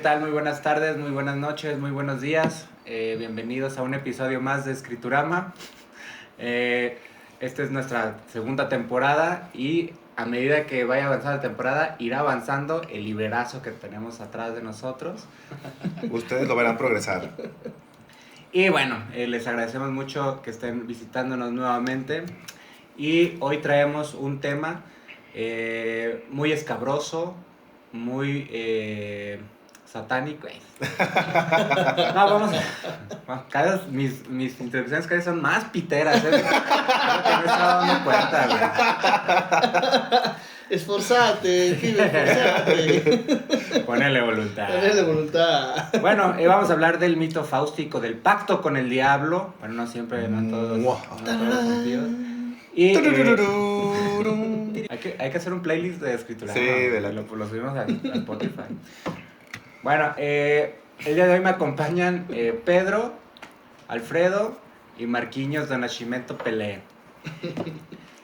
tal? Muy buenas tardes, muy buenas noches, muy buenos días. Bienvenidos a un episodio más de Escriturama. Esta es nuestra segunda temporada y a medida que vaya avanzando la temporada, irá avanzando el liberazo que tenemos atrás de nosotros. Ustedes lo verán progresar. Y bueno, les agradecemos mucho que estén visitándonos nuevamente. Y hoy traemos un tema muy escabroso, muy satánico. No, vamos. Cada vez mis introducciones cada vez son más piteras. Creo que me estaba dando cuenta, güey. Esforzate, pibe, esforzate. Ponele voluntad. Ponele voluntad. Bueno, vamos a hablar del mito fáustico, del pacto con el diablo. Bueno, no siempre, no en todos los sentidos. Y hay que hacer un playlist de escritura. Sí, ¿no? Lo subimos a Spotify. Bueno, el día de hoy me acompañan Pedro, Alfredo y Marquinhos de Nascimento Pelé.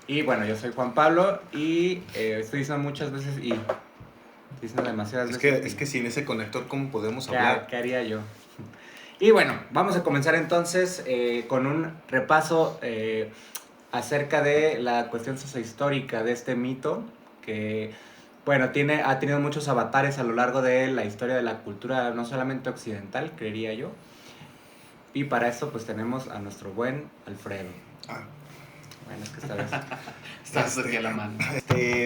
Y bueno, yo soy Juan Pablo y estoy diciendo muchas veces y estoy diciendo demasiadas veces. Es que sin ese conector, ¿cómo podemos ¿Qué hablar? haría yo? Y bueno, vamos a comenzar entonces con un repaso acerca de la cuestión sociohistórica de este mito que, bueno, ha tenido muchos avatares a lo largo de la historia de la cultura, no solamente occidental, creería yo. Y para eso pues tenemos a nuestro buen Alfredo. Bueno, es que esta vez está cerca la mano.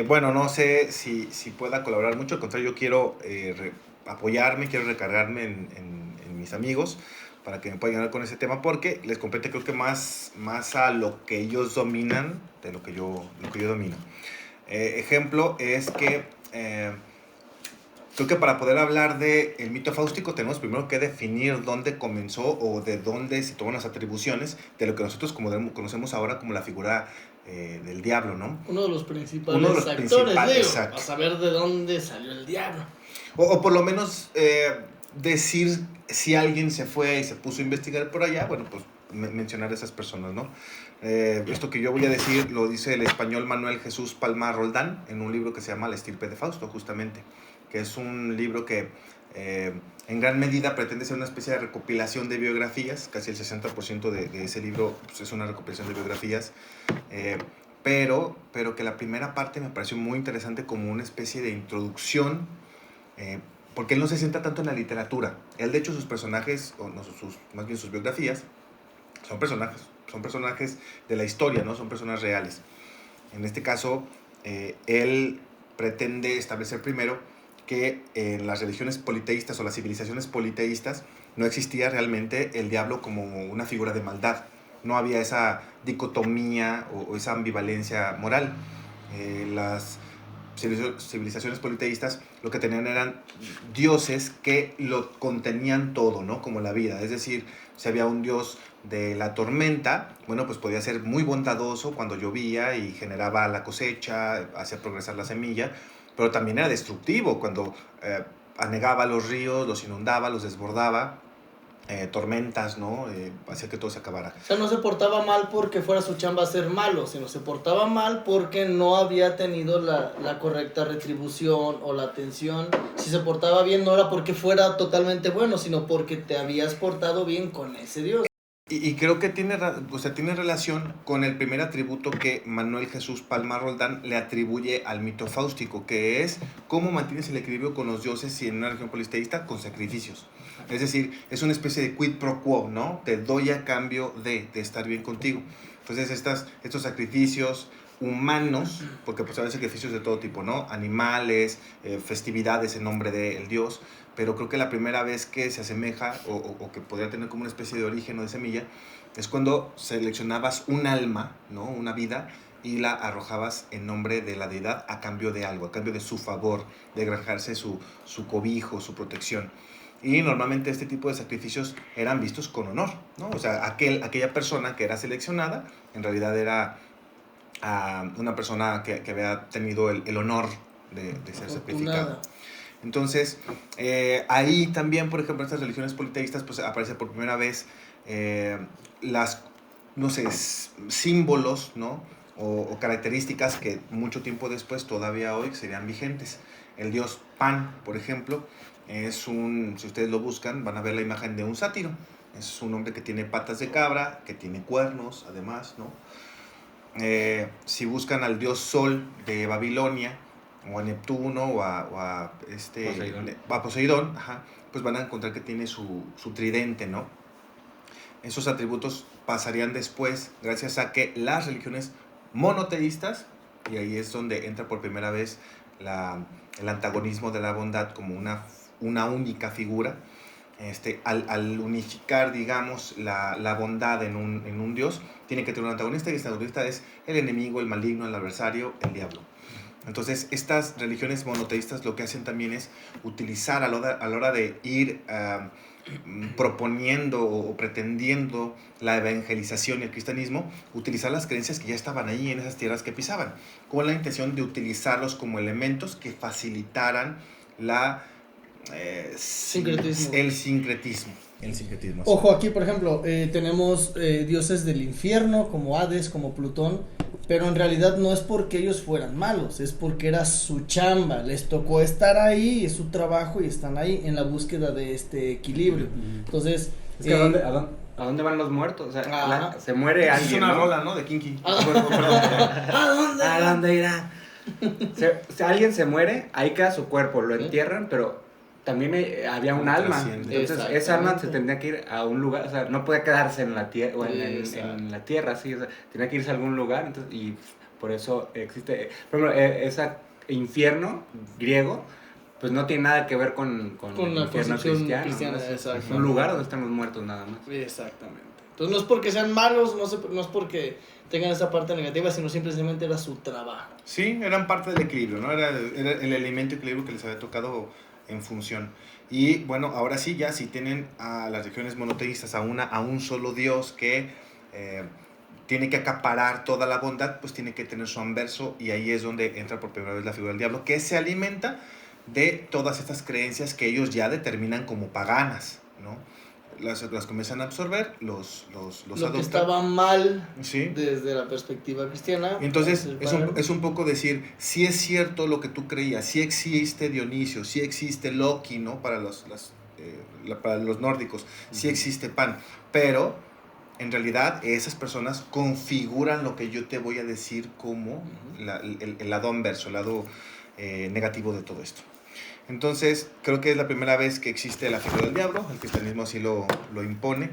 Bueno, no sé si pueda colaborar mucho, al contrario, yo quiero apoyarme, quiero recargarme en mis amigos para que me puedan ayudar con ese tema, porque les compete creo que más a lo que ellos dominan de lo que yo domino. Ejemplo es que creo que para poder hablar del mito fáustico tenemos primero que definir dónde comenzó o de dónde se toman las atribuciones de lo que nosotros conocemos ahora como la figura del diablo, ¿no? Uno de los principales actores, a saber de dónde salió el diablo. O por lo menos decir si alguien se fue y se puso a investigar por allá, bueno, pues mencionar a esas personas, ¿no? Esto que yo voy a decir lo dice el español Manuel Jesús Palma Roldán en un libro que se llama La estirpe de Fausto, justamente, que es un libro que en gran medida pretende ser una especie de recopilación de biografías. Casi el 60% de ese libro pues, es una recopilación de biografías, pero que la primera parte me pareció muy interesante como una especie de introducción, porque él no se sienta tanto en la literatura. Él, de hecho, sus personajes, o no, más bien sus biografías, son personajes de la historia, ¿no? Son personas reales. En este caso, él pretende establecer primero que en las religiones politeístas o las civilizaciones politeístas no existía realmente el diablo como una figura de maldad. No había esa dicotomía o esa ambivalencia moral. Las civilizaciones politeístas lo que tenían eran dioses que lo contenían todo, ¿no? Como la vida. Es decir, si había un dios de la tormenta, bueno, pues podía ser muy bondadoso cuando llovía y generaba la cosecha, hacía progresar la semilla, pero también era destructivo cuando anegaba los ríos, los inundaba, los desbordaba, tormentas, ¿no? Hacía que todo se acabara. O sea, no se portaba mal porque fuera su chamba ser malo, sino se portaba mal porque no había tenido la correcta retribución o la atención. Si se portaba bien no era porque fuera totalmente bueno, sino porque te habías portado bien con ese dios. Y creo que tiene relación con el primer atributo que Manuel Jesús Palma Roldán le atribuye al mito fáustico, que es cómo mantienes el equilibrio con los dioses y en una religión politeísta con sacrificios. Es decir, es una especie de quid pro quo, ¿no? Te doy a cambio de estar bien contigo. Entonces estos sacrificios humanos, porque pues hay sacrificios de todo tipo, ¿no? Animales, festividades en nombre del dios, pero creo que la primera vez que se asemeja o que podría tener como una especie de origen o de semilla es cuando seleccionabas un alma, ¿no? Una vida, y la arrojabas en nombre de la deidad a cambio de algo, a cambio de su favor, de granjarse su cobijo, su protección. Y normalmente este tipo de sacrificios eran vistos con honor, ¿no? O sea, aquella persona que era seleccionada en realidad era una persona que había tenido el honor de ser sacrificada. Entonces, ahí también, por ejemplo, en estas religiones politeístas, pues aparece por primera vez no sé, símbolos, ¿no? O características que mucho tiempo después, todavía hoy, serían vigentes. El dios Pan, por ejemplo, si ustedes lo buscan, van a ver la imagen de un sátiro. Es un hombre que tiene patas de cabra, que tiene cuernos, además, ¿no? Si buscan al dios Sol de Babilonia, o a Neptuno, o a Poseidón. a Poseidón, ajá, pues van a encontrar que tiene su tridente, ¿no? Esos atributos pasarían después gracias a que las religiones monoteístas, y ahí es donde entra por primera vez el antagonismo de la bondad como una única figura, al unificar, digamos, la bondad en un dios, tiene que tener un antagonista, y ese antagonista es el enemigo, el maligno, el adversario, el diablo. Entonces, estas religiones monoteístas lo que hacen también es utilizar a la hora de ir proponiendo o pretendiendo la evangelización y el cristianismo, utilizar las creencias que ya estaban ahí en esas tierras que pisaban, con la intención de utilizarlos como elementos que facilitaran Sincretismo. el sincretismo. El sincretismo. Ojo, aquí por ejemplo, tenemos dioses del infierno como Hades, como Plutón, pero en realidad no es porque ellos fueran malos, es porque era su chamba, les tocó estar ahí, es su trabajo y están ahí en la búsqueda de este equilibrio. Entonces, Es que ¿a dónde van los muertos? O sea, Ajá. se muere alguien, Es una ¿no? rola, ¿no? De Kinky. ¿A dónde irá? Si alguien se muere, ahí queda su cuerpo, lo entierran, pero también había un alma. Trasciende. Entonces, esa alma se tendría que ir a un lugar, o sea, no podía quedarse en la tierra, o en la tierra, sí, o sea, tenía que irse a algún lugar, entonces, y por eso existe, por ejemplo, ese infierno griego, pues no tiene nada que ver con Con el la infierno concepción cristiano, cristiana, ¿no? Es exacto. un lugar donde están los muertos nada más. Exactamente. Entonces no es porque sean malos, no es porque tengan esa parte negativa, sino simplemente era su trabajo. Sí, eran parte del equilibrio, ¿no? Era el elemento equilibrio que les había tocado en función. Y bueno, ahora sí, ya si tienen a las religiones monoteístas a un solo Dios que tiene que acaparar toda la bondad, pues tiene que tener su anverso, y ahí es donde entra por primera vez la figura del diablo, que se alimenta de todas estas creencias que ellos ya determinan como paganas, ¿no? Las comienzan a absorber, los Lo adoptan. que estaba mal Sí. desde la perspectiva cristiana. Entonces, es un poco decir, si es cierto lo que tú creías, si existe Dionisio, si existe Loki, ¿no? Para para los nórdicos, si existe Pan, pero en realidad esas personas configuran lo que yo te voy a decir como el lado anverso, el lado negativo de todo esto. Entonces, creo que es la primera vez que existe la figura del diablo, el cristianismo así lo impone.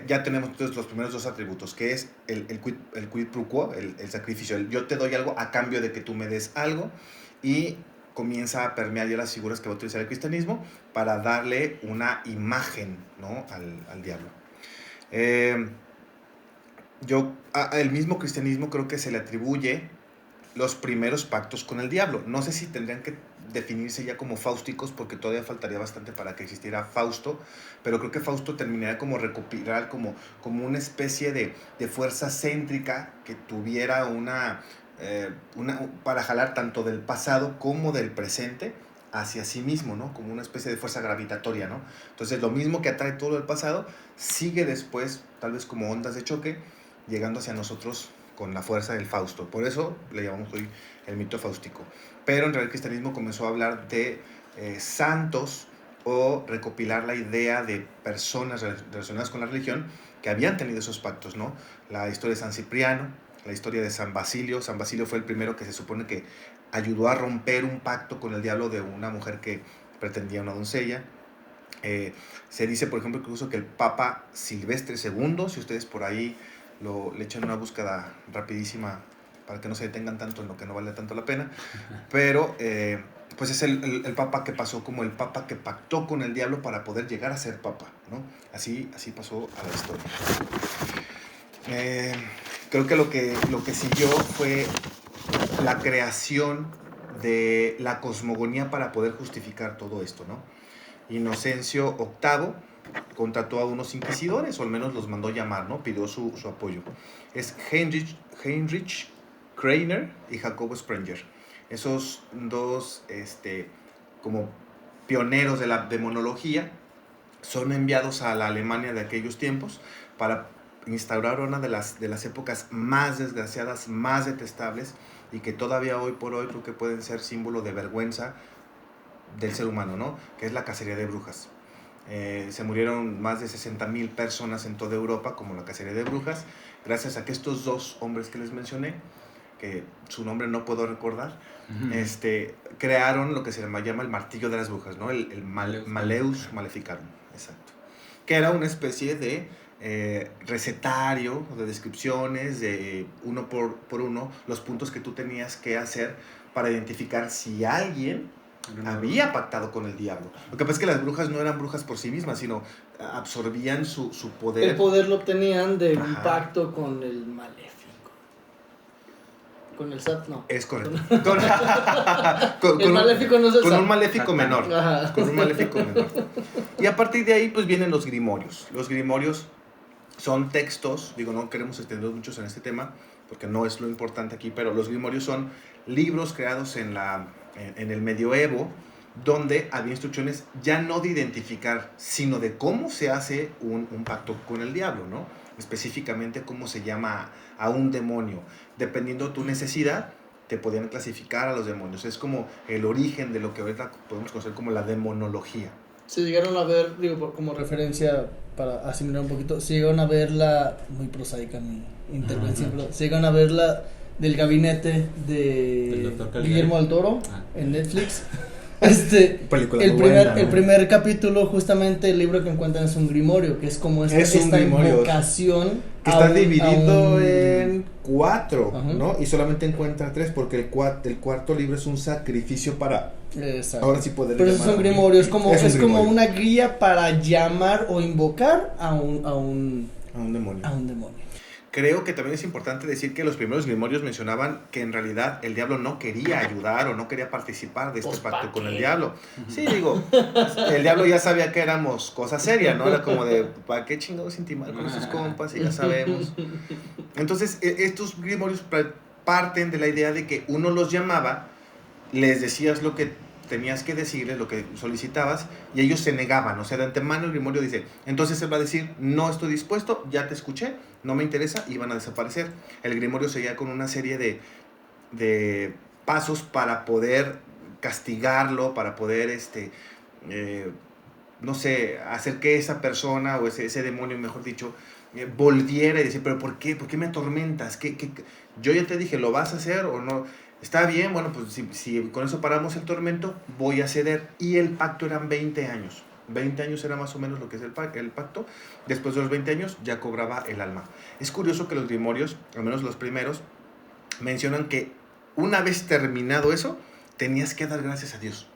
Ya tenemos entonces los primeros dos atributos, que es el quid pro quo, el sacrificio, yo te doy algo a cambio de que tú me des algo, y comienza a permear ya las figuras que va a utilizar el cristianismo para darle una imagen, ¿no? al diablo. El mismo cristianismo creo que se le atribuye los primeros pactos con el diablo. No sé si tendrían que definirse ya como fáusticos, porque todavía faltaría bastante para que existiera Fausto, pero creo que Fausto terminaría como recopilar como una especie de fuerza céntrica que tuviera para jalar tanto del pasado como del presente hacia sí mismo, ¿no? Como una especie de fuerza gravitatoria, ¿no? Entonces, lo mismo que atrae todo el pasado, sigue después, tal vez como ondas de choque, llegando hacia nosotros con la fuerza del Fausto. Por eso le llamamos hoy el mito fáustico. Pero en realidad el cristianismo comenzó a hablar de santos, o recopilar la idea de personas relacionadas con la religión que habían tenido esos pactos, ¿no? La historia de San Cipriano, la historia de San Basilio. San Basilio fue el primero que se supone que ayudó a romper un pacto con el diablo de una mujer que pretendía una doncella. Se dice, por ejemplo, incluso que el Papa Silvestre II, si ustedes por ahí le echan una búsqueda rapidísima para que no se detengan tanto en lo que no vale tanto la pena, pero pues es el papa que pasó como el papa que pactó con el diablo para poder llegar a ser papa, ¿no? Así pasó a la historia. Creo que lo que siguió fue la creación de la cosmogonía para poder justificar todo esto, ¿no? Inocencio VIII contrató a unos inquisidores, o al menos los mandó llamar, ¿no? Pidió su apoyo. Es Heinrich Kreiner y Jacobo Sprenger. Esos dos como pioneros de la demonología son enviados a la Alemania de aquellos tiempos para instaurar una de las épocas más desgraciadas, más detestables, y que todavía hoy por hoy creo que pueden ser símbolo de vergüenza del ser humano, ¿no? Que es la cacería de brujas. Se murieron más de 60,000 personas en toda Europa como la cacería de brujas, gracias a que estos dos hombres que les mencioné, que su nombre no puedo recordar, crearon lo que se llama el martillo de las brujas, ¿no? El Maleus Maleficarum, exacto. Que era una especie de recetario, de descripciones, de uno por uno, los puntos que tú tenías que hacer para identificar si alguien había pactado con el diablo. Lo que pasa es que las brujas no eran brujas por sí mismas, sino absorbían su poder. El poder lo obtenían de un Ajá. pacto con el maléfico. Con el SAT, no. Es correcto. El maléfico no es el con SAT. un maléfico menor. Ajá. Con un maléfico menor. Y a partir de ahí, pues vienen los grimorios. Los grimorios son textos, digo, no queremos extendernos muchos en este tema, porque no es lo importante aquí, pero los grimorios son libros creados en el medioevo, donde había instrucciones ya no de identificar, sino de cómo se hace un pacto con el diablo, ¿no? Específicamente cómo se llama a un demonio. Dependiendo de tu necesidad, te podían clasificar a los demonios. Es como el origen de lo que ahorita podemos conocer como la demonología. Se llegaron a ver, digo, como referencia para asimilar un poquito, se llegaron a ver muy prosaica mi intervención, pero se llegaron a ver la del gabinete Del de Dr. Caligari. Guillermo del Toro En Netflix. Película El muy primer, buena, el ¿no? primer capítulo, justamente el libro que encuentran es un grimorio, que es como esta grimorio. invocación. Que está a dividido un- en 4, Ajá. ¿no? Y solamente encuentra 3 porque el cuarto libro es un sacrificio para Exacto. ahora sí poder Pero es un llamar. grimorio, es como grimorio. una guía para llamar o invocar a un A un demonio. demonio. Creo que también es importante decir que los primeros grimorios mencionaban que en realidad el diablo no quería ayudar o no quería participar de este Pues, pacto ¿pa' con el qué? diablo. Sí, digo, el diablo ya sabía que éramos cosa seria, ¿no? Era como de, ¿para qué chingados intimar con esos compas? Y ya sabemos. Entonces, estos grimorios parten de la idea de que uno los llamaba, les decías lo que tenías que decirles, lo que solicitabas, y ellos se negaban. O sea, de antemano el grimorio dice, entonces él va a decir, no estoy dispuesto, ya te escuché, no me interesa, y van a desaparecer. El grimorio seguía con una serie de pasos para poder castigarlo, para poder, no sé, hacer que esa persona o ese demonio, mejor dicho, volviera y decir, pero ¿por qué? ¿Por qué me atormentas? Yo ya te dije, ¿lo vas a hacer o no? Está bien, bueno, pues si con eso paramos el tormento, voy a ceder. Y el pacto eran 20 años. 20 años era más o menos lo que es el pacto. Después de los 20 años ya cobraba el alma. Es curioso que los grimorios, al menos los primeros, mencionan que una vez terminado eso, tenías que dar gracias a Dios.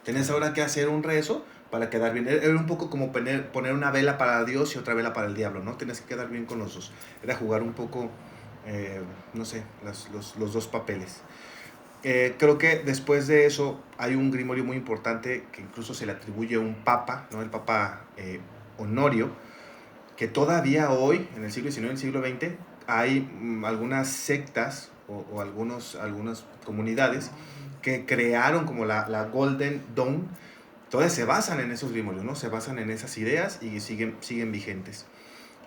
Tenías ahora que hacer un rezo para quedar bien. Era un poco como poner una vela para Dios y otra vela para el diablo, ¿no? Tenías que quedar bien con los dos. Era jugar un poco, no sé, los dos papeles. Creo que después de eso hay un grimorio muy importante que incluso se le atribuye a un papa, ¿no? El papa Honorio, que todavía hoy, en el siglo XIX y el siglo XX, hay algunas sectas o algunas comunidades que crearon como la Golden Dawn. Todas se basan en esos grimorios, ¿no? Se basan en esas ideas y siguen vigentes.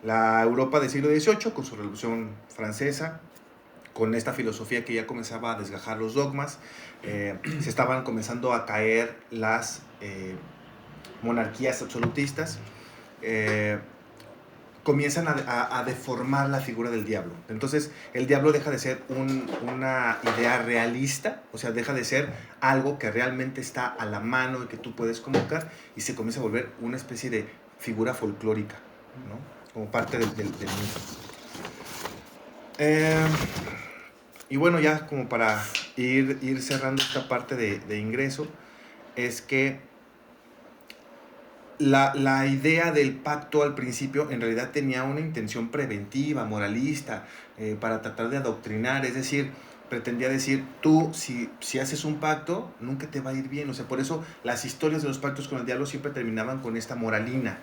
La Europa del siglo XVIII, con su Revolución Francesa, con esta filosofía que ya comenzaba a desgajar los dogmas, se estaban comenzando a caer las monarquías absolutistas, comienzan a deformar la figura del diablo. Entonces el diablo deja de ser una idea realista, o sea, deja de ser algo que realmente está a la mano y que tú puedes convocar, y se comienza a volver una especie de figura folclórica, ¿no? Como parte del mito. Y bueno, ya como para ir cerrando esta parte de ingreso, es que la idea del pacto al principio en realidad tenía una intención preventiva, moralista, para tratar de adoctrinar. Es decir, pretendía decir, tú si haces un pacto, nunca te va a ir bien. O sea, por eso las historias de los pactos con el diablo siempre terminaban con esta moralina.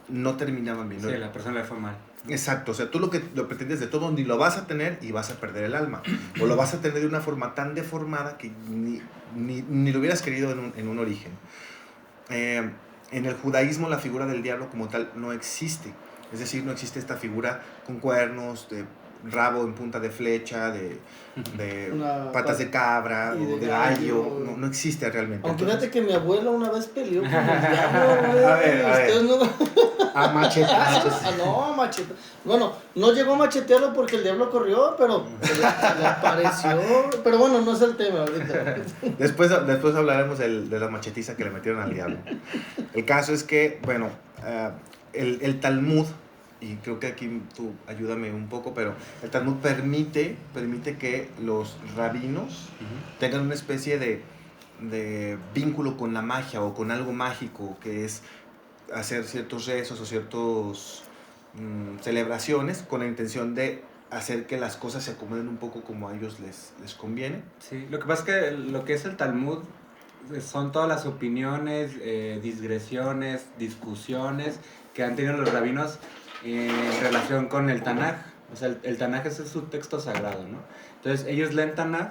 No terminaban bien. Sí, la persona le fue mal. Exacto, o sea, tú lo pretendes de todo, ni lo vas a tener y vas a perder el alma. O lo vas a tener de una forma tan deformada que ni lo hubieras querido en un origen. En el judaísmo la figura del diablo como tal no existe. Es decir, no existe esta figura con cuernos, rabo en punta de flecha, de patas de cabra y o de de gallo, gallo. no existe realmente. Aunque Entonces, fíjate que mi abuelo una vez peleó con el diablo, güey. A ver. Ustedes no... a machetazos. No, machete. Bueno, no llegó a machetearlo porque el diablo corrió, pero se le apareció. Pero bueno, no es el tema ahorita. Después hablaremos de la machetiza que le metieron al diablo. El caso es que, bueno, el Talmud, y creo que aquí tú ayúdame un poco, pero el Talmud permite que los rabinos tengan una especie de vínculo con la magia o con algo mágico, que es hacer ciertos rezos o ciertos celebraciones con la intención de hacer que las cosas se acomoden un poco como a ellos les conviene. Sí, lo que pasa es que lo que es el Talmud son todas las opiniones, digresiones, discusiones que han tenido los rabinos en relación con el Tanaj. O sea, el Tanaj es su texto sagrado, ¿no? Entonces ellos leen Tanaj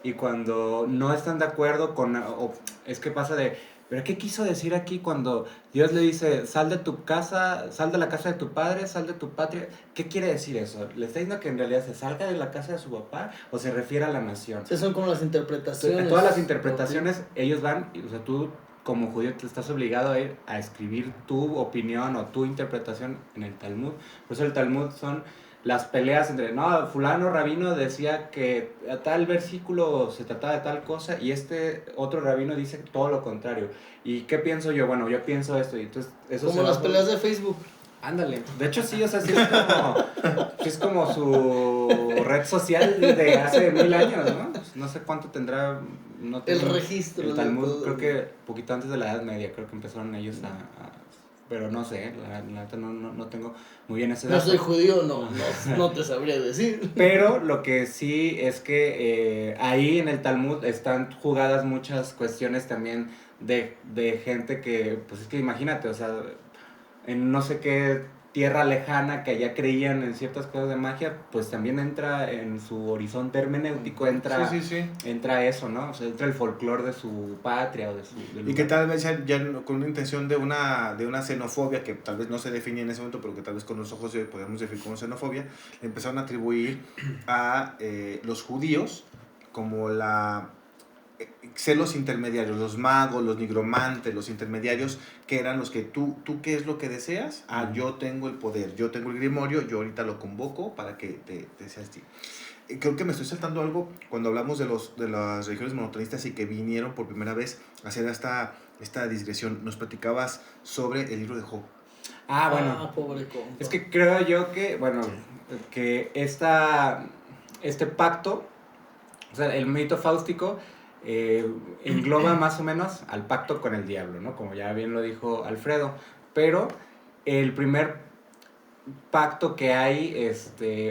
y cuando no están de acuerdo con... O es que pasa de... ¿Pero qué quiso decir aquí cuando Dios le dice, sal de tu casa, sal de la casa de tu padre, sal de tu patria? ¿Qué quiere decir eso? ¿Le está diciendo que en realidad se salga de la casa de su papá o se refiere a la nación? Esas son como las interpretaciones. En todas las interpretaciones, ellos van, o sea, tú como judío te estás obligado a ir a escribir tu opinión o tu interpretación en el Talmud. Por eso el Talmud son las peleas entre, no, fulano rabino decía que a tal versículo se trataba de tal cosa y este otro rabino dice todo lo contrario. ¿Y qué pienso yo? Bueno, yo pienso esto y entonces eso como las peleas de Facebook. Ándale. De hecho sí, o sea, sí es como su red social de hace 1000 años, ¿no? Pues no sé cuánto tendrá... No El tengo, registro. el Talmud, de todo. creo que poquito antes de la Edad Media, creo que empezaron ellos pero no sé, la neta no tengo muy bien ese No dato. soy judío, no te sabría decir. Pero lo que sí es que ahí en el Talmud están jugadas muchas cuestiones también de gente que, pues es que imagínate, o sea, en no sé qué tierra lejana que allá creían en ciertas cosas de magia, pues también entra en su horizonte hermenéutico, entra eso, ¿no? O sea, entra el folclore de su patria o de su... Y que tal vez ya con una intención de una xenofobia que tal vez no se definía en ese momento, pero que tal vez con los ojos podemos definir como xenofobia, le empezaron a atribuir a los judíos como ser los intermediarios, los magos, los nigromantes, los intermediarios, que eran los que tú ¿qué es lo que deseas? Yo tengo el poder, yo tengo el grimorio, yo ahorita lo convoco para que te seas ti. Creo que me estoy saltando algo cuando hablamos de las religiones monoteístas y que vinieron por primera vez a hacer esta digresión. Nos platicabas sobre el libro de Job. Bueno. Pobre compa. Es que creo yo que, bueno, que este pacto, o sea, el mito fáustico, engloba más o menos al pacto con el diablo, ¿no? Como ya bien lo dijo Alfredo. Pero el primer pacto que hay,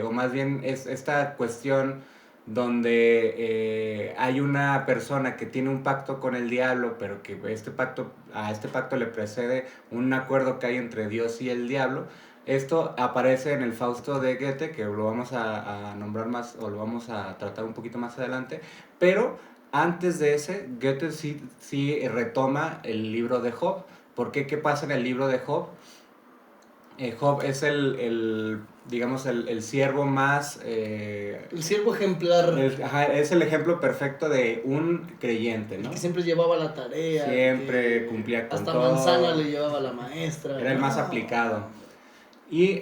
o más bien es esta cuestión donde hay una persona que tiene un pacto con el diablo, pero que a este pacto le precede un acuerdo que hay entre Dios y el diablo. Esto aparece en el Fausto de Goethe, que lo vamos a nombrar más, o lo vamos a tratar un poquito más adelante, pero antes de ese, Goethe sí retoma el libro de Job. ¿Por qué? ¿Qué pasa en el libro de Job? Job es digamos, el siervo más... el siervo ejemplar. Es el ejemplo perfecto de un creyente, ¿no? El que siempre llevaba la tarea. Siempre cumplía con hasta todo. Hasta manzana le llevaba la maestra. Era el más aplicado. Y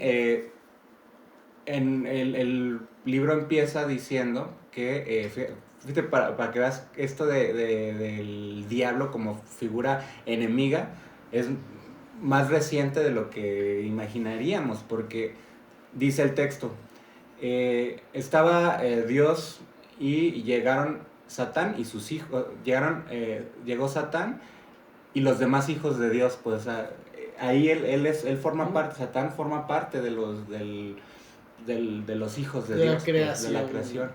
el libro empieza diciendo que... fíjate, para que veas esto del diablo como figura enemiga, es más reciente de lo que imaginaríamos, porque dice el texto, estaba Dios y llegaron Satán y sus hijos, llegó Satán y los demás hijos de Dios, pues ahí él forma parte, Satán forma parte de los hijos de Dios, pues, de la creación.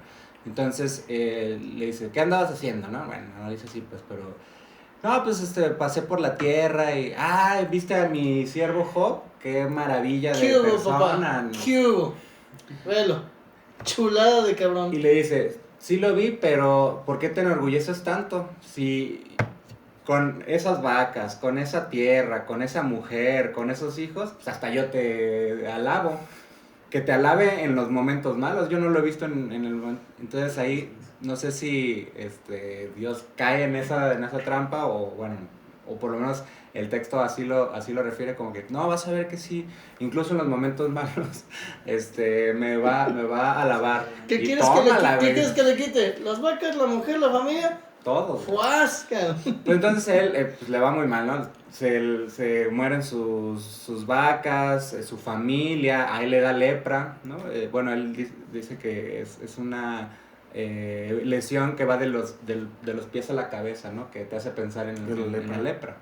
Entonces le dice, ¿qué andabas haciendo? No, bueno, no dice así, pues, pero... No, pues pasé por la tierra y... ¿viste a mi siervo Job? ¡Qué maravilla de persona! Papá. ¡Qué velo! Chulada de cabrón. Y le dice, sí lo vi, pero ¿por qué te enorgulleces tanto? Si con esas vacas, con esa tierra, con esa mujer, con esos hijos, pues hasta yo te alabo. que te alabe en los momentos malos. Yo no lo he visto en el momento. Entonces ahí no sé si Dios cae en esa trampa o bueno, o por lo menos el texto así lo refiere, como que no, vas a ver que sí, incluso en los momentos malos me va a alabar. ¿Qué Y quieres tómala, que le quite? ¿Las vacas, la mujer, la familia? todo. ¡Fuasca! Pues entonces él pues le va muy mal, ¿no? Se mueren sus vacas, su familia, a él le da lepra, ¿no? Bueno, él dice que es una lesión que va de los pies a la cabeza, ¿no? Que te hace pensar en la lepra.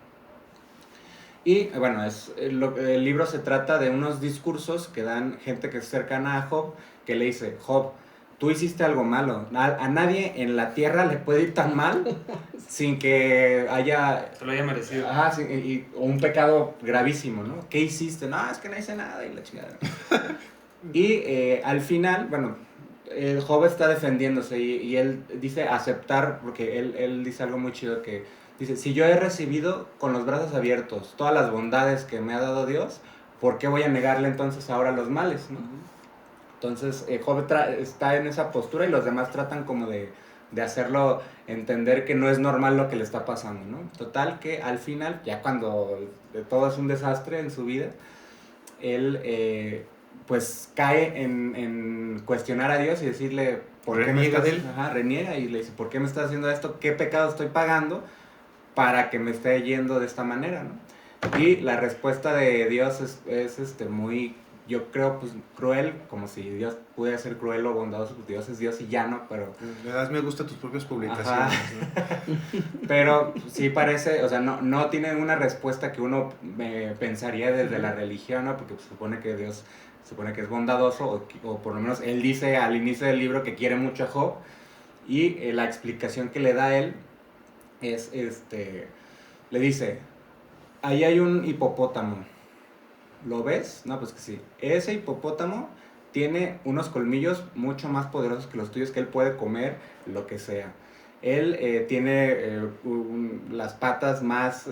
Y bueno, el libro se trata de unos discursos que dan gente que es cercana a Job, que le dice, Job, tú hiciste algo malo. A nadie en la tierra le puede ir tan mal sin que haya... Se lo haya merecido. Ajá, o un pecado gravísimo, ¿no? ¿Qué hiciste? No, es que no hice nada y la chingada. Y al final, bueno, el Job está defendiéndose y él dice aceptar, porque él dice algo muy chido que dice, si yo he recibido con los brazos abiertos todas las bondades que me ha dado Dios, ¿por qué voy a negarle entonces ahora los males, ¿no? Entonces, Job está en esa postura y los demás tratan como de hacerlo entender que no es normal lo que le está pasando, ¿no? Total que al final, ya cuando todo es un desastre en su vida, él pues cae en cuestionar a Dios y decirle, ¿por qué me estás... reniega y le dice, ¿por qué me estás haciendo esto? ¿Qué pecado estoy pagando para que me esté yendo de esta manera, ¿no? Y la respuesta de Dios es muy... Yo creo, pues, cruel, como si Dios pudiera ser cruel o bondadoso, pues Dios es Dios y ya no, pero... Le das me gusta a tus propias publicaciones, ¿no? Pero sí parece, o sea, no tiene una respuesta que uno pensaría desde la religión, ¿no? Porque pues, supone que Dios es bondadoso, o por lo menos él dice al inicio del libro que quiere mucho a Job, y la explicación que le da a él es, le dice, ahí hay un hipopótamo. ¿Lo ves? No, pues que sí. Ese hipopótamo tiene unos colmillos mucho más poderosos que los tuyos, que él puede comer lo que sea. Él tiene las patas más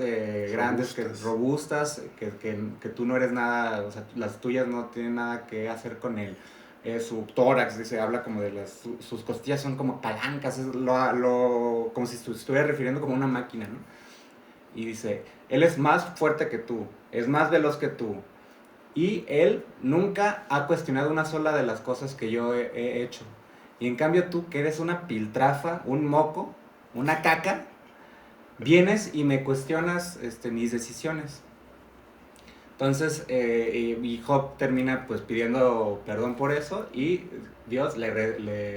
grandes, robustas, que tú no eres nada, o sea, las tuyas no tienen nada que hacer con él. Su tórax, dice, habla como de sus costillas son como palancas, como si se estuviera refiriendo como a una máquina, ¿no? Y dice, él es más fuerte que tú, es más veloz que tú. Y él nunca ha cuestionado una sola de las cosas que yo he hecho. Y en cambio tú, que eres una piltrafa, un moco, una caca, vienes y me cuestionas mis decisiones. Entonces, y Job termina pues pidiendo perdón por eso y Dios le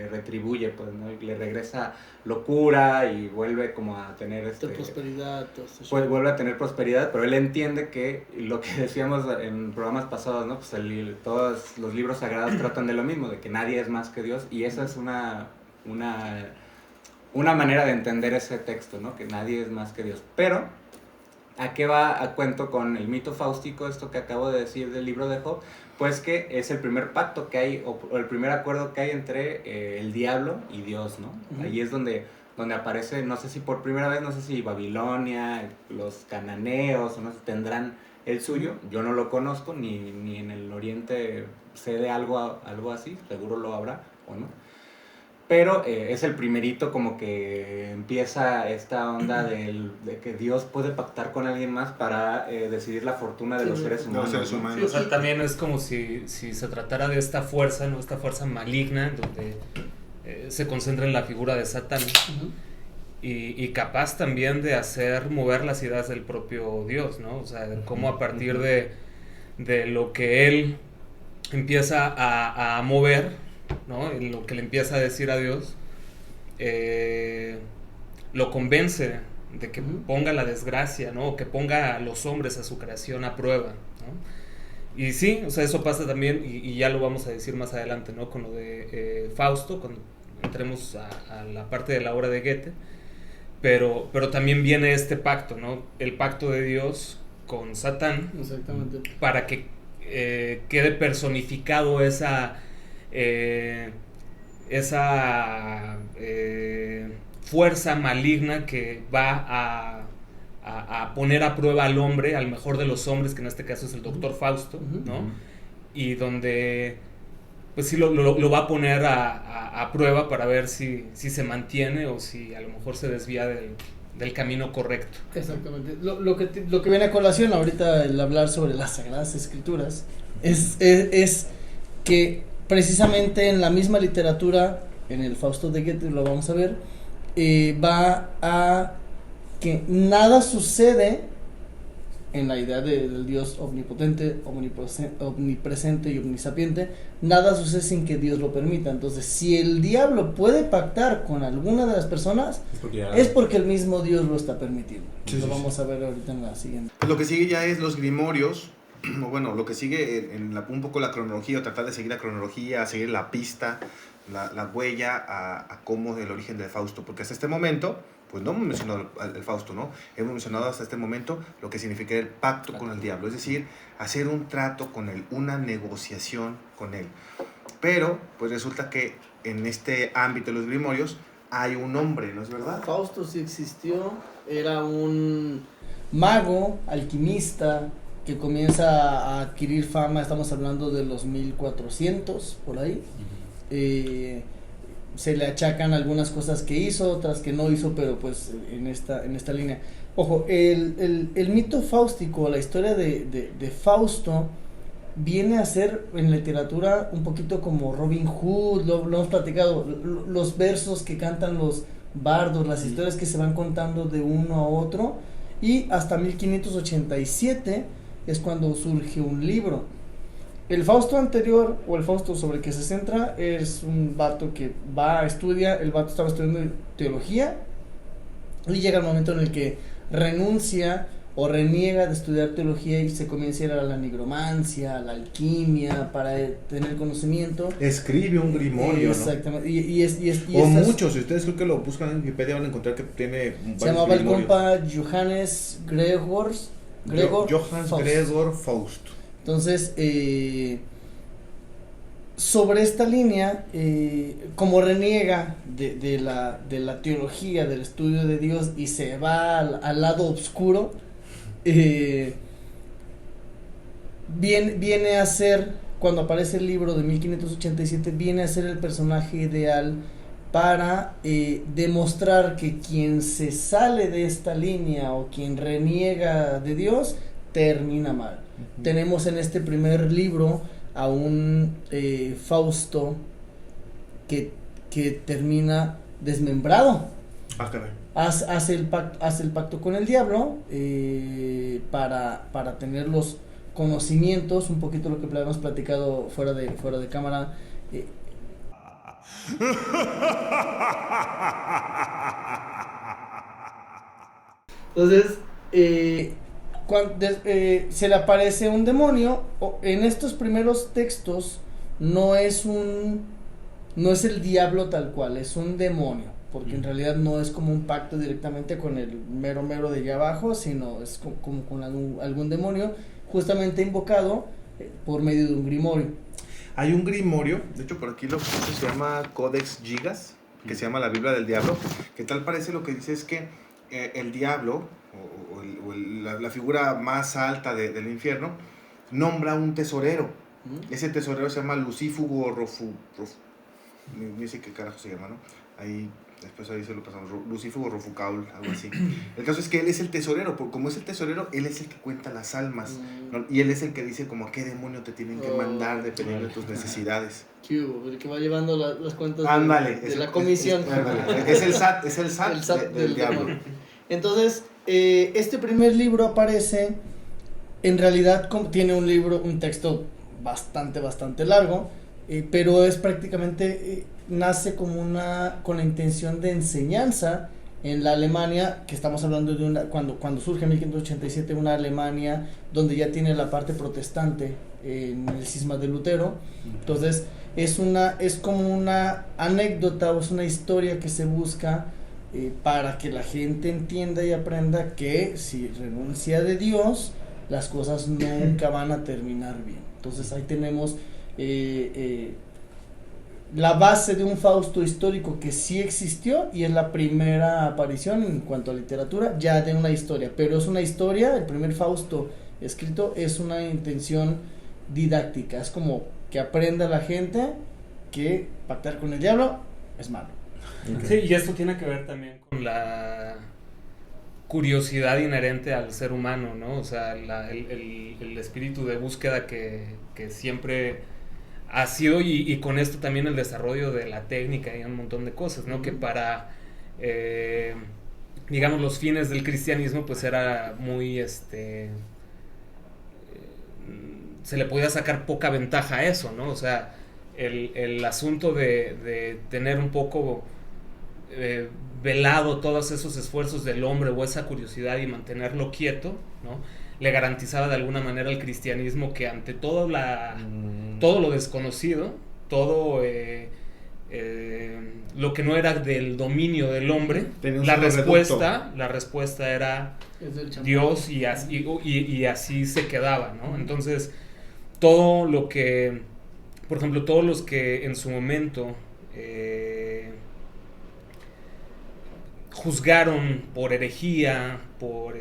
retribuye, pues, ¿no? Y le regresa locura y vuelve como a tener prosperidad, todo eso. Pues vuelve a tener prosperidad, pero él entiende que lo que decíamos en programas pasados, ¿no? Pues todos los libros sagrados tratan de lo mismo, de que nadie es más que Dios, y esa es una manera de entender ese texto, ¿no? Que nadie es más que Dios. Pero ¿a qué va a cuento con el mito fáustico, esto que acabo de decir del libro de Job? Pues que es el primer pacto que hay, o el primer acuerdo que hay entre el diablo y Dios, ¿no? Uh-huh. Ahí es donde aparece, no sé si por primera vez, no sé si Babilonia, los cananeos, o no sé, tendrán el suyo. Yo no lo conozco, ni en el oriente sé de algo así, seguro lo habrá, o no. Pero es el primerito como que empieza esta onda de que Dios puede pactar con alguien más para decidir la fortuna de los seres humanos. Sí, o sea, también es como si se tratara de esta fuerza, ¿no? Esta fuerza maligna donde se concentra en la figura de Satán. Uh-huh. Y capaz también de hacer mover las ideas del propio Dios, ¿no? O sea, cómo a partir de lo que él empieza a mover, ¿no? En lo que le empieza a decir a Dios, lo convence de que ponga la desgracia, ¿no? O que ponga a los hombres, a su creación, a prueba, ¿no? Y sí, o sea, eso pasa también, y ya lo vamos a decir más adelante, ¿no? Con lo de Fausto, cuando entremos a la parte de la obra de Goethe, pero también viene este pacto, ¿no? El pacto de Dios con Satán. Exactamente. Para que quede personificado esa fuerza maligna que va a poner a prueba al hombre, al mejor de los hombres, que en este caso es el doctor Fausto, ¿no? Y donde pues sí lo va a poner a prueba para ver si se mantiene o si a lo mejor se desvía del camino correcto. Exactamente. Lo que viene a colación ahorita el hablar sobre las Sagradas Escrituras es que precisamente en la misma literatura, en el Fausto de Goethe, lo vamos a ver, va a que nada sucede en la idea del Dios omnipotente, omnipresente y omnisapiente, nada sucede sin que Dios lo permita. Entonces, si el diablo puede pactar con alguna de las personas, es porque el mismo Dios lo está permitiendo. Lo vamos a ver ahorita en la siguiente. Pues lo que sigue ya es los grimorios. Bueno, lo que sigue un poco la cronología, o tratar de seguir la cronología, seguir la pista, la huella a cómo es el origen del Fausto, porque hasta este momento, pues no hemos mencionado el Fausto, ¿no? Hemos mencionado hasta este momento lo que significa el pacto con el diablo, es decir, hacer un trato con él, una negociación con él. Pero, pues resulta que en este ámbito de los grimorios hay un hombre, ¿no es verdad? Fausto sí existió, era un mago, alquimista, que comienza a adquirir fama, estamos hablando de los 1400, por ahí. Se le achacan algunas cosas que hizo, otras que no hizo, pero pues en esta línea. Ojo, el mito fáustico, la historia de Fausto, viene a ser en literatura un poquito como Robin Hood, lo hemos platicado, los versos que cantan los bardos, las historias que se van contando de uno a otro, y hasta 1587 es cuando surge un libro. El Fausto anterior, o el Fausto sobre el que se centra, es un vato que va a estudiar, el vato estaba estudiando teología, y llega el momento en el que renuncia o reniega de estudiar teología y se comienza a ir a la nigromancia, a la alquimia, para tener conocimiento. Escribe un grimorio, exactamente, ¿no? O muchos, si ustedes creo que lo buscan en Wikipedia van a encontrar que tiene se llamaba grimorios. El compa Johannes Gregor Faust. Entonces, sobre esta línea, como reniega de la teología, del estudio de Dios, y se va al lado oscuro, viene a ser, cuando aparece el libro de 1587, viene a ser el personaje ideal para demostrar que quien se sale de esta línea o quien reniega de Dios termina mal. Uh-huh. Tenemos en este primer libro a un Fausto que termina desmembrado. Hace el pacto con el diablo para tener los conocimientos, un poquito lo que habíamos platicado fuera de cámara. Entonces, se le aparece un demonio. En estos primeros textos no es el diablo tal cual, es un demonio, porque en realidad no es como un pacto directamente con el mero de allá abajo, sino es como con algún demonio justamente invocado por medio de un grimorio. Hay un grimorio, de hecho por aquí lo que se llama Codex Gigas, que se llama la Biblia del Diablo, que tal parece lo que dice es que el diablo la figura más alta del infierno nombra un tesorero. Ese tesorero se llama Lucífugo no sé qué carajo se llama, ¿no? Ahí después ahí se lo pasamos, Lucífugo Rofucaul, algo así. El caso es que él es el tesorero, como es el tesorero, él es el que cuenta las almas, ¿no? Y él es el que dice como a qué demonio te tienen que mandar dependiendo de tus necesidades. El que va llevando las cuentas de la comisión. Es el SAT del diablo. Entonces, este primer libro aparece, en realidad tiene un texto bastante largo, pero es prácticamente, nace como con la intención de enseñanza en la Alemania, que estamos hablando de cuando surge en 1587, una Alemania donde ya tiene la parte protestante en el cisma de Lutero. Entonces, es como una anécdota o es una historia que se busca para que la gente entienda y aprenda que si renuncia de Dios, las cosas nunca van a terminar bien. Entonces ahí tenemos la base de un Fausto histórico que sí existió y es la primera aparición en cuanto a literatura ya de una historia, pero es una historia, el primer Fausto escrito es una intención didáctica, es como que aprenda la gente que pactar con el diablo es malo. Sí, y esto tiene que ver también con la curiosidad inherente al ser humano, ¿no? O sea, el espíritu de búsqueda que siempre ha sido, y con esto también el desarrollo de la técnica y un montón de cosas, ¿no? Que para, digamos, los fines del cristianismo, pues era muy, se le podía sacar poca ventaja a eso, ¿no? O sea, el asunto de tener un poco velado todos esos esfuerzos del hombre o esa curiosidad y mantenerlo quieto, ¿no? Le garantizaba de alguna manera al cristianismo que ante todo lo desconocido, todo lo que no era del dominio del hombre, la respuesta era Dios, y así se quedaba, ¿no? Entonces, todo lo que, por ejemplo, todos los que en su momento juzgaron por herejía, por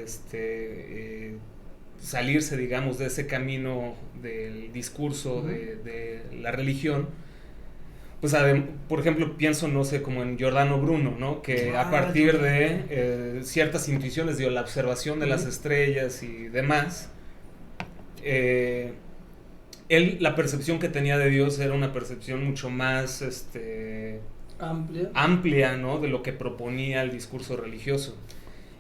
salirse, digamos, de ese camino del discurso de la religión, pues por ejemplo pienso, no sé, como en Giordano Bruno, ¿no? Que a partir de ciertas intuiciones, la observación de las estrellas y demás, la percepción que tenía de Dios era una percepción mucho más amplia, ¿no? De lo que proponía el discurso religioso.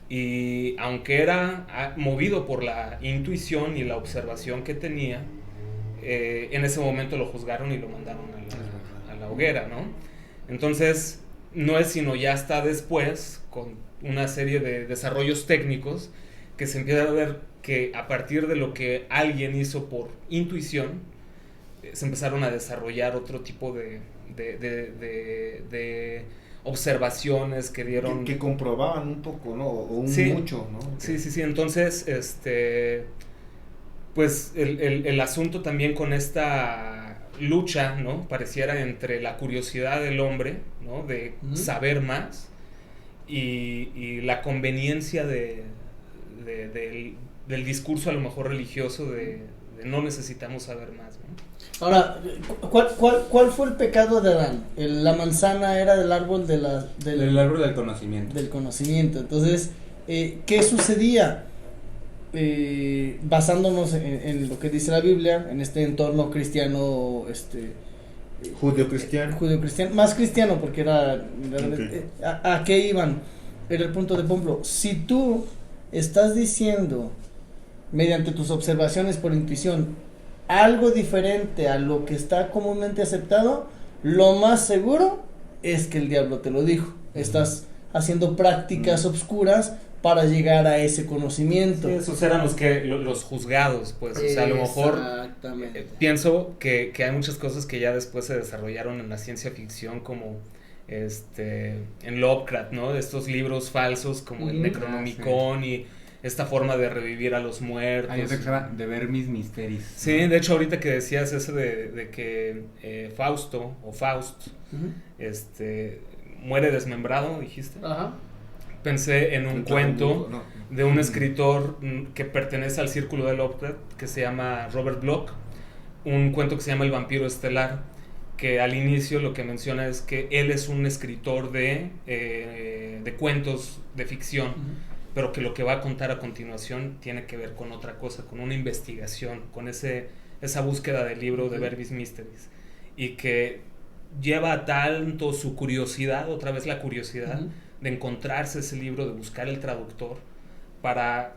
Y aunque era movido por la intuición y la observación que tenía, en ese momento lo juzgaron y lo mandaron a la hoguera, ¿no? Entonces, no es sino ya hasta después, con una serie de desarrollos técnicos, que se empieza a ver que a partir de lo que alguien hizo por intuición, se empezaron a desarrollar otro tipo de observaciones que dieron... Que comprobaban un poco, ¿no? O mucho, ¿no? Sí. Entonces, pues el asunto también con esta lucha, ¿no? Pareciera entre la curiosidad del hombre, ¿no? De saber más y la conveniencia del discurso a lo mejor religioso de no necesitamos saber más, ¿no? Ahora, ¿cuál fue el pecado de Adán? La manzana era del árbol del árbol del conocimiento. Del conocimiento. Entonces, ¿qué sucedía? Basándonos en lo que dice la Biblia, en este entorno cristiano, Judeo-cristiano, más cristiano, porque era okay. ¿A qué iban? Era el punto de Pablo. Si tú estás diciendo mediante tus observaciones por intuición algo diferente a lo que está comúnmente aceptado, lo más seguro es que el diablo te lo dijo. Estás haciendo prácticas obscuras para llegar a ese conocimiento. Sí, esos eran los juzgados, pues. O sea, a lo mejor pienso que hay muchas cosas que ya después se desarrollaron en la ciencia ficción, como en Lovecraft, ¿no? Estos libros falsos como el Necronomicon y esta forma de revivir a los muertos. Yo pensaba de ver mis misterios. Sí, de hecho ahorita que decías eso de que Faust muere desmembrado, dijiste. Ajá. Pensé en un cuento de un escritor que pertenece al círculo de Lovecraft, que se llama Robert Bloch, un cuento que se llama El vampiro estelar, que al inicio lo que menciona es que él es un escritor de cuentos de ficción, pero que lo que va a contar a continuación tiene que ver con otra cosa, con una investigación, con esa búsqueda del libro de Verbis Mysteris, y que lleva tanto su curiosidad, otra vez la curiosidad, de encontrarse ese libro, de buscar el traductor, para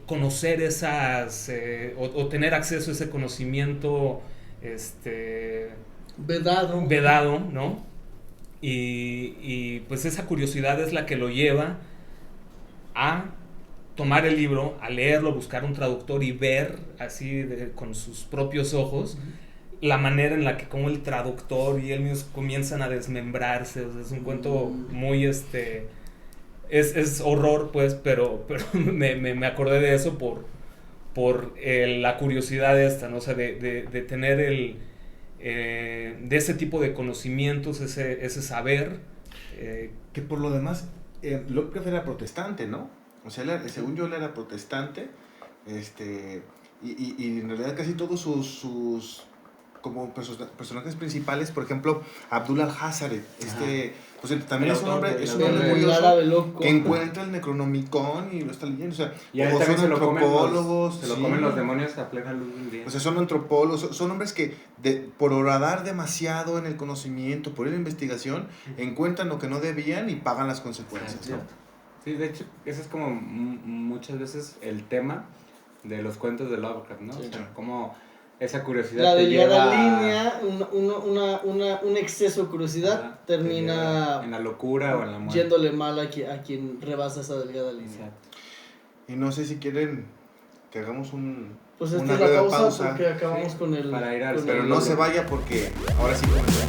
conocer o tener acceso a ese conocimiento vedado, ¿no? Y pues esa curiosidad es la que lo lleva a tomar el libro, a leerlo, buscar un traductor y ver así con sus propios ojos la manera en la que como el traductor y él mismo comienzan a desmembrarse. O sea, es un cuento muy es horror, pues, pero me acordé de eso por la curiosidad esta, ¿no? O sea, de tener de ese tipo de conocimientos, ese saber. Que por lo demás Lovecraft era protestante, ¿no? O sea, según yo, él era protestante, y en realidad casi todos sus como personajes principales, por ejemplo, Abdul al-Hazred, pues también es un hombre el curioso árabe loco. que encuentra el Necronomicon y lo está leyendo, o sea, Y a él o también son se lo comen antropólogos, se lo sí. comen los demonios a plena luz del día. O sea, son antropólogos, son hombres que por horadar demasiado en el conocimiento, por ir a la investigación, encuentran lo que no debían y pagan las consecuencias, ¿no? Sí, de hecho, ese es como muchas veces el tema de los cuentos de Lovecraft, ¿no? Sí. O sea, como esa curiosidad La te delgada lleva línea, un exceso de curiosidad Ajá, termina en la locura o en la muerte. yéndole mal a quien rebasa esa delgada línea. Exacto. Y no sé si quieren que hagamos Pues esta una es la breve pausa porque acabamos Sí, con el... para ir al con pero el- no se vaya porque ahora sí comenzamos.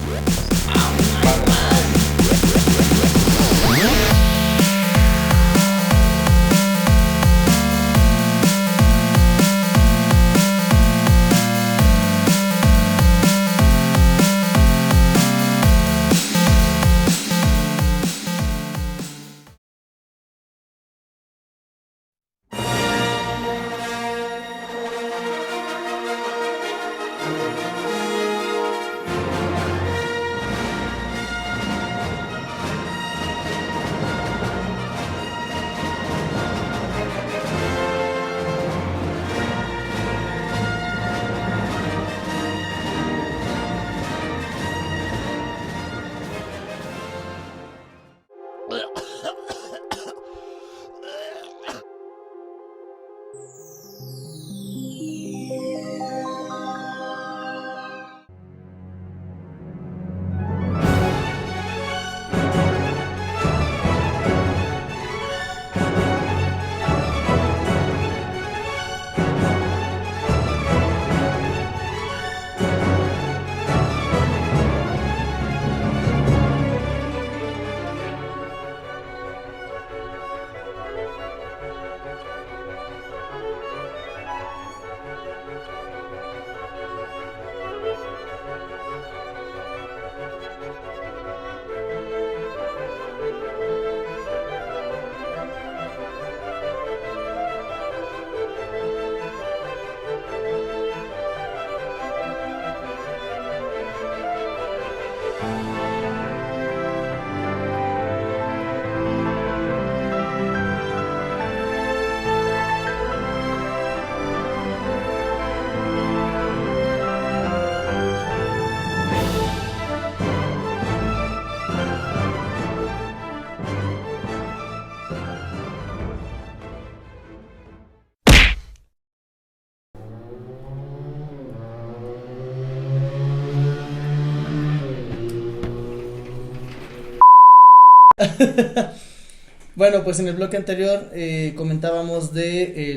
Bueno, pues en el bloque anterior comentábamos de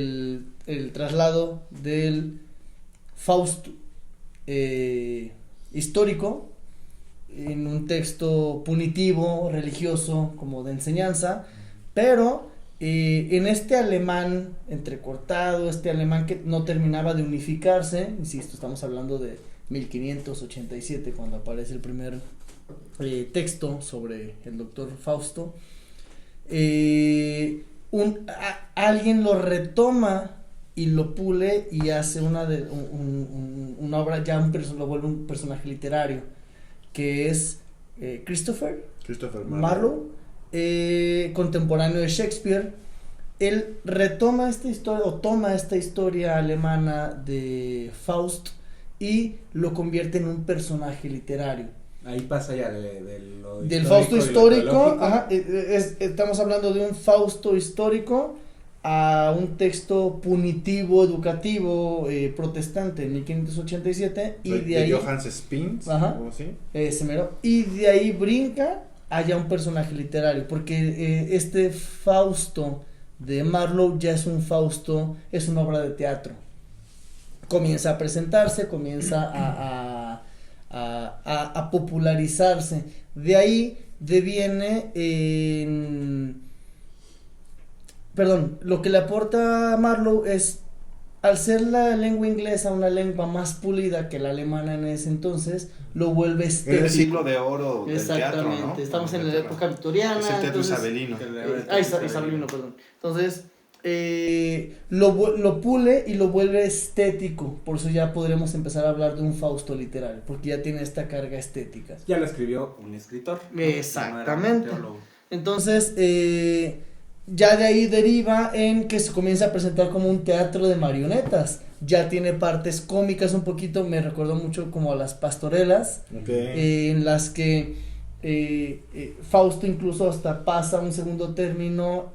el traslado del Fausto histórico en un texto punitivo, religioso, como de enseñanza, pero en este alemán entrecortado, este alemán que no terminaba de unificarse, insisto, estamos hablando de 1587 cuando aparece el primer texto sobre el doctor Fausto, alguien lo retoma y lo pule y hace una obra, ya lo vuelve un personaje literario, que es Christopher Marlowe, contemporáneo de Shakespeare. Él retoma esta historia o toma esta historia alemana de Faust y lo convierte en un personaje literario. Ahí pasa ya del Fausto histórico, estamos hablando de un Fausto histórico a un texto punitivo, educativo, protestante en 1587 y de ahí Johannes Spins, algo así, y de ahí brinca haya un personaje literario, porque este Fausto de Marlowe ya es un Fausto, es una obra de teatro, comienza a presentarse, comienza a popularizarse, de ahí deviene lo que le aporta a Marlowe es, al ser la lengua inglesa una lengua más pulida que la alemana en ese entonces, lo vuelve estético. Es el siglo de oro del teatro, ¿no? Exactamente, estamos en la época victoriana. Es el teatro entonces, isabelino. isabelino, perdón. Entonces, lo pule y lo vuelve estético. Por eso ya podremos empezar a hablar de un Fausto literario, porque ya tiene esta carga estética. Ya lo escribió un escritor, ¿no? Exactamente. No era un teólogo. Entonces, ya de ahí deriva en que se comienza a presentar como un teatro de marionetas. Ya tiene partes cómicas un poquito, me recordó mucho como a las pastorelas, en las que Fausto incluso hasta pasa un segundo término,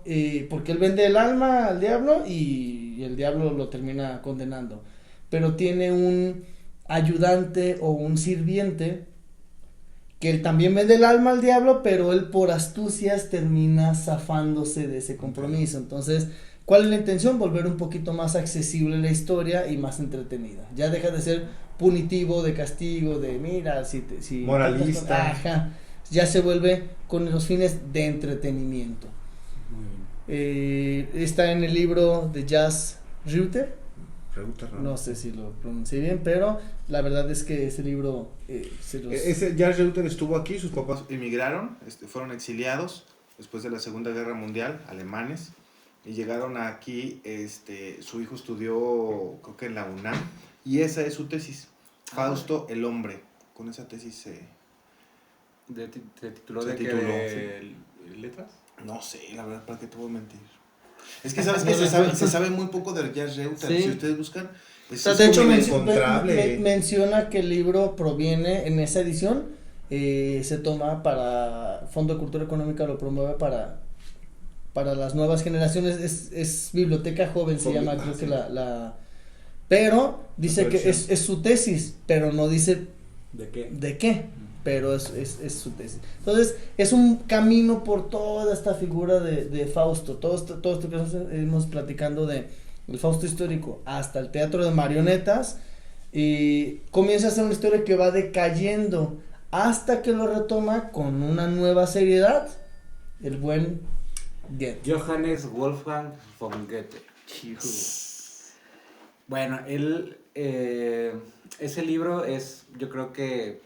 porque él vende el alma al diablo y el diablo lo termina condenando. Pero tiene un ayudante o un sirviente que él también vende el alma al diablo, pero él por astucias termina zafándose de ese compromiso. Entonces, ¿cuál es la intención? Volver un poquito más accesible la historia y más entretenida. Ya deja de ser punitivo, de castigo, de mira, si moralista. Ajá, ya se vuelve con los fines de entretenimiento. Muy bien. Está en el libro de Jas Reuter. ¿no? No sé si lo pronuncié bien, pero la verdad es que ese libro Jas Reuter estuvo aquí, sus papás emigraron, fueron exiliados después de la Segunda Guerra Mundial, alemanes, y llegaron aquí, su hijo estudió, creo que en la UNAM, y esa es su tesis, Fausto el hombre. Con esa tesis se tituló se de tituló, qué letras. No sé, la verdad, ¿para qué te voy a mentir? Es que sabes que se sabe muy poco de Jas Reuter. Sí. Si ustedes buscan, de hecho inencontrable. menciona que el libro proviene en esa edición, se toma para Fondo de Cultura Económica, lo promueve para las nuevas generaciones, es biblioteca joven, se llama, creo que pero dice que es su tesis, pero no dice de qué, pero es su tesis. Entonces, es un camino por toda esta figura de Fausto, todo esto que hemos platicando de el Fausto histórico hasta el teatro de marionetas, y comienza a ser una historia que va decayendo hasta que lo retoma con una nueva seriedad el buen Goethe. Johannes Wolfgang von Goethe. Bueno, ese libro es, yo creo que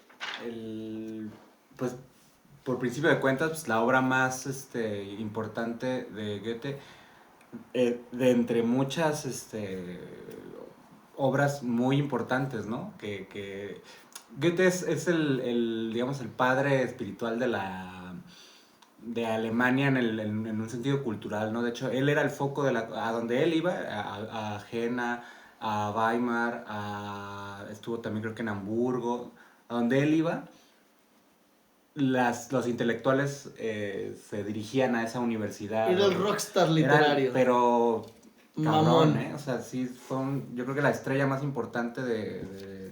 pues por principio de cuentas, pues la obra más importante de Goethe, de entre muchas obras muy importantes, ¿no? Que Goethe es digamos, el padre espiritual de Alemania en un sentido cultural, ¿no? De hecho, él era el foco a donde él iba, a Jena, a Weimar, estuvo también creo que en Hamburgo, a donde él iba, los intelectuales se dirigían a esa universidad. Era el rockstar literario. Pero cabrón, mamón. o sea, sí yo creo que la estrella más importante de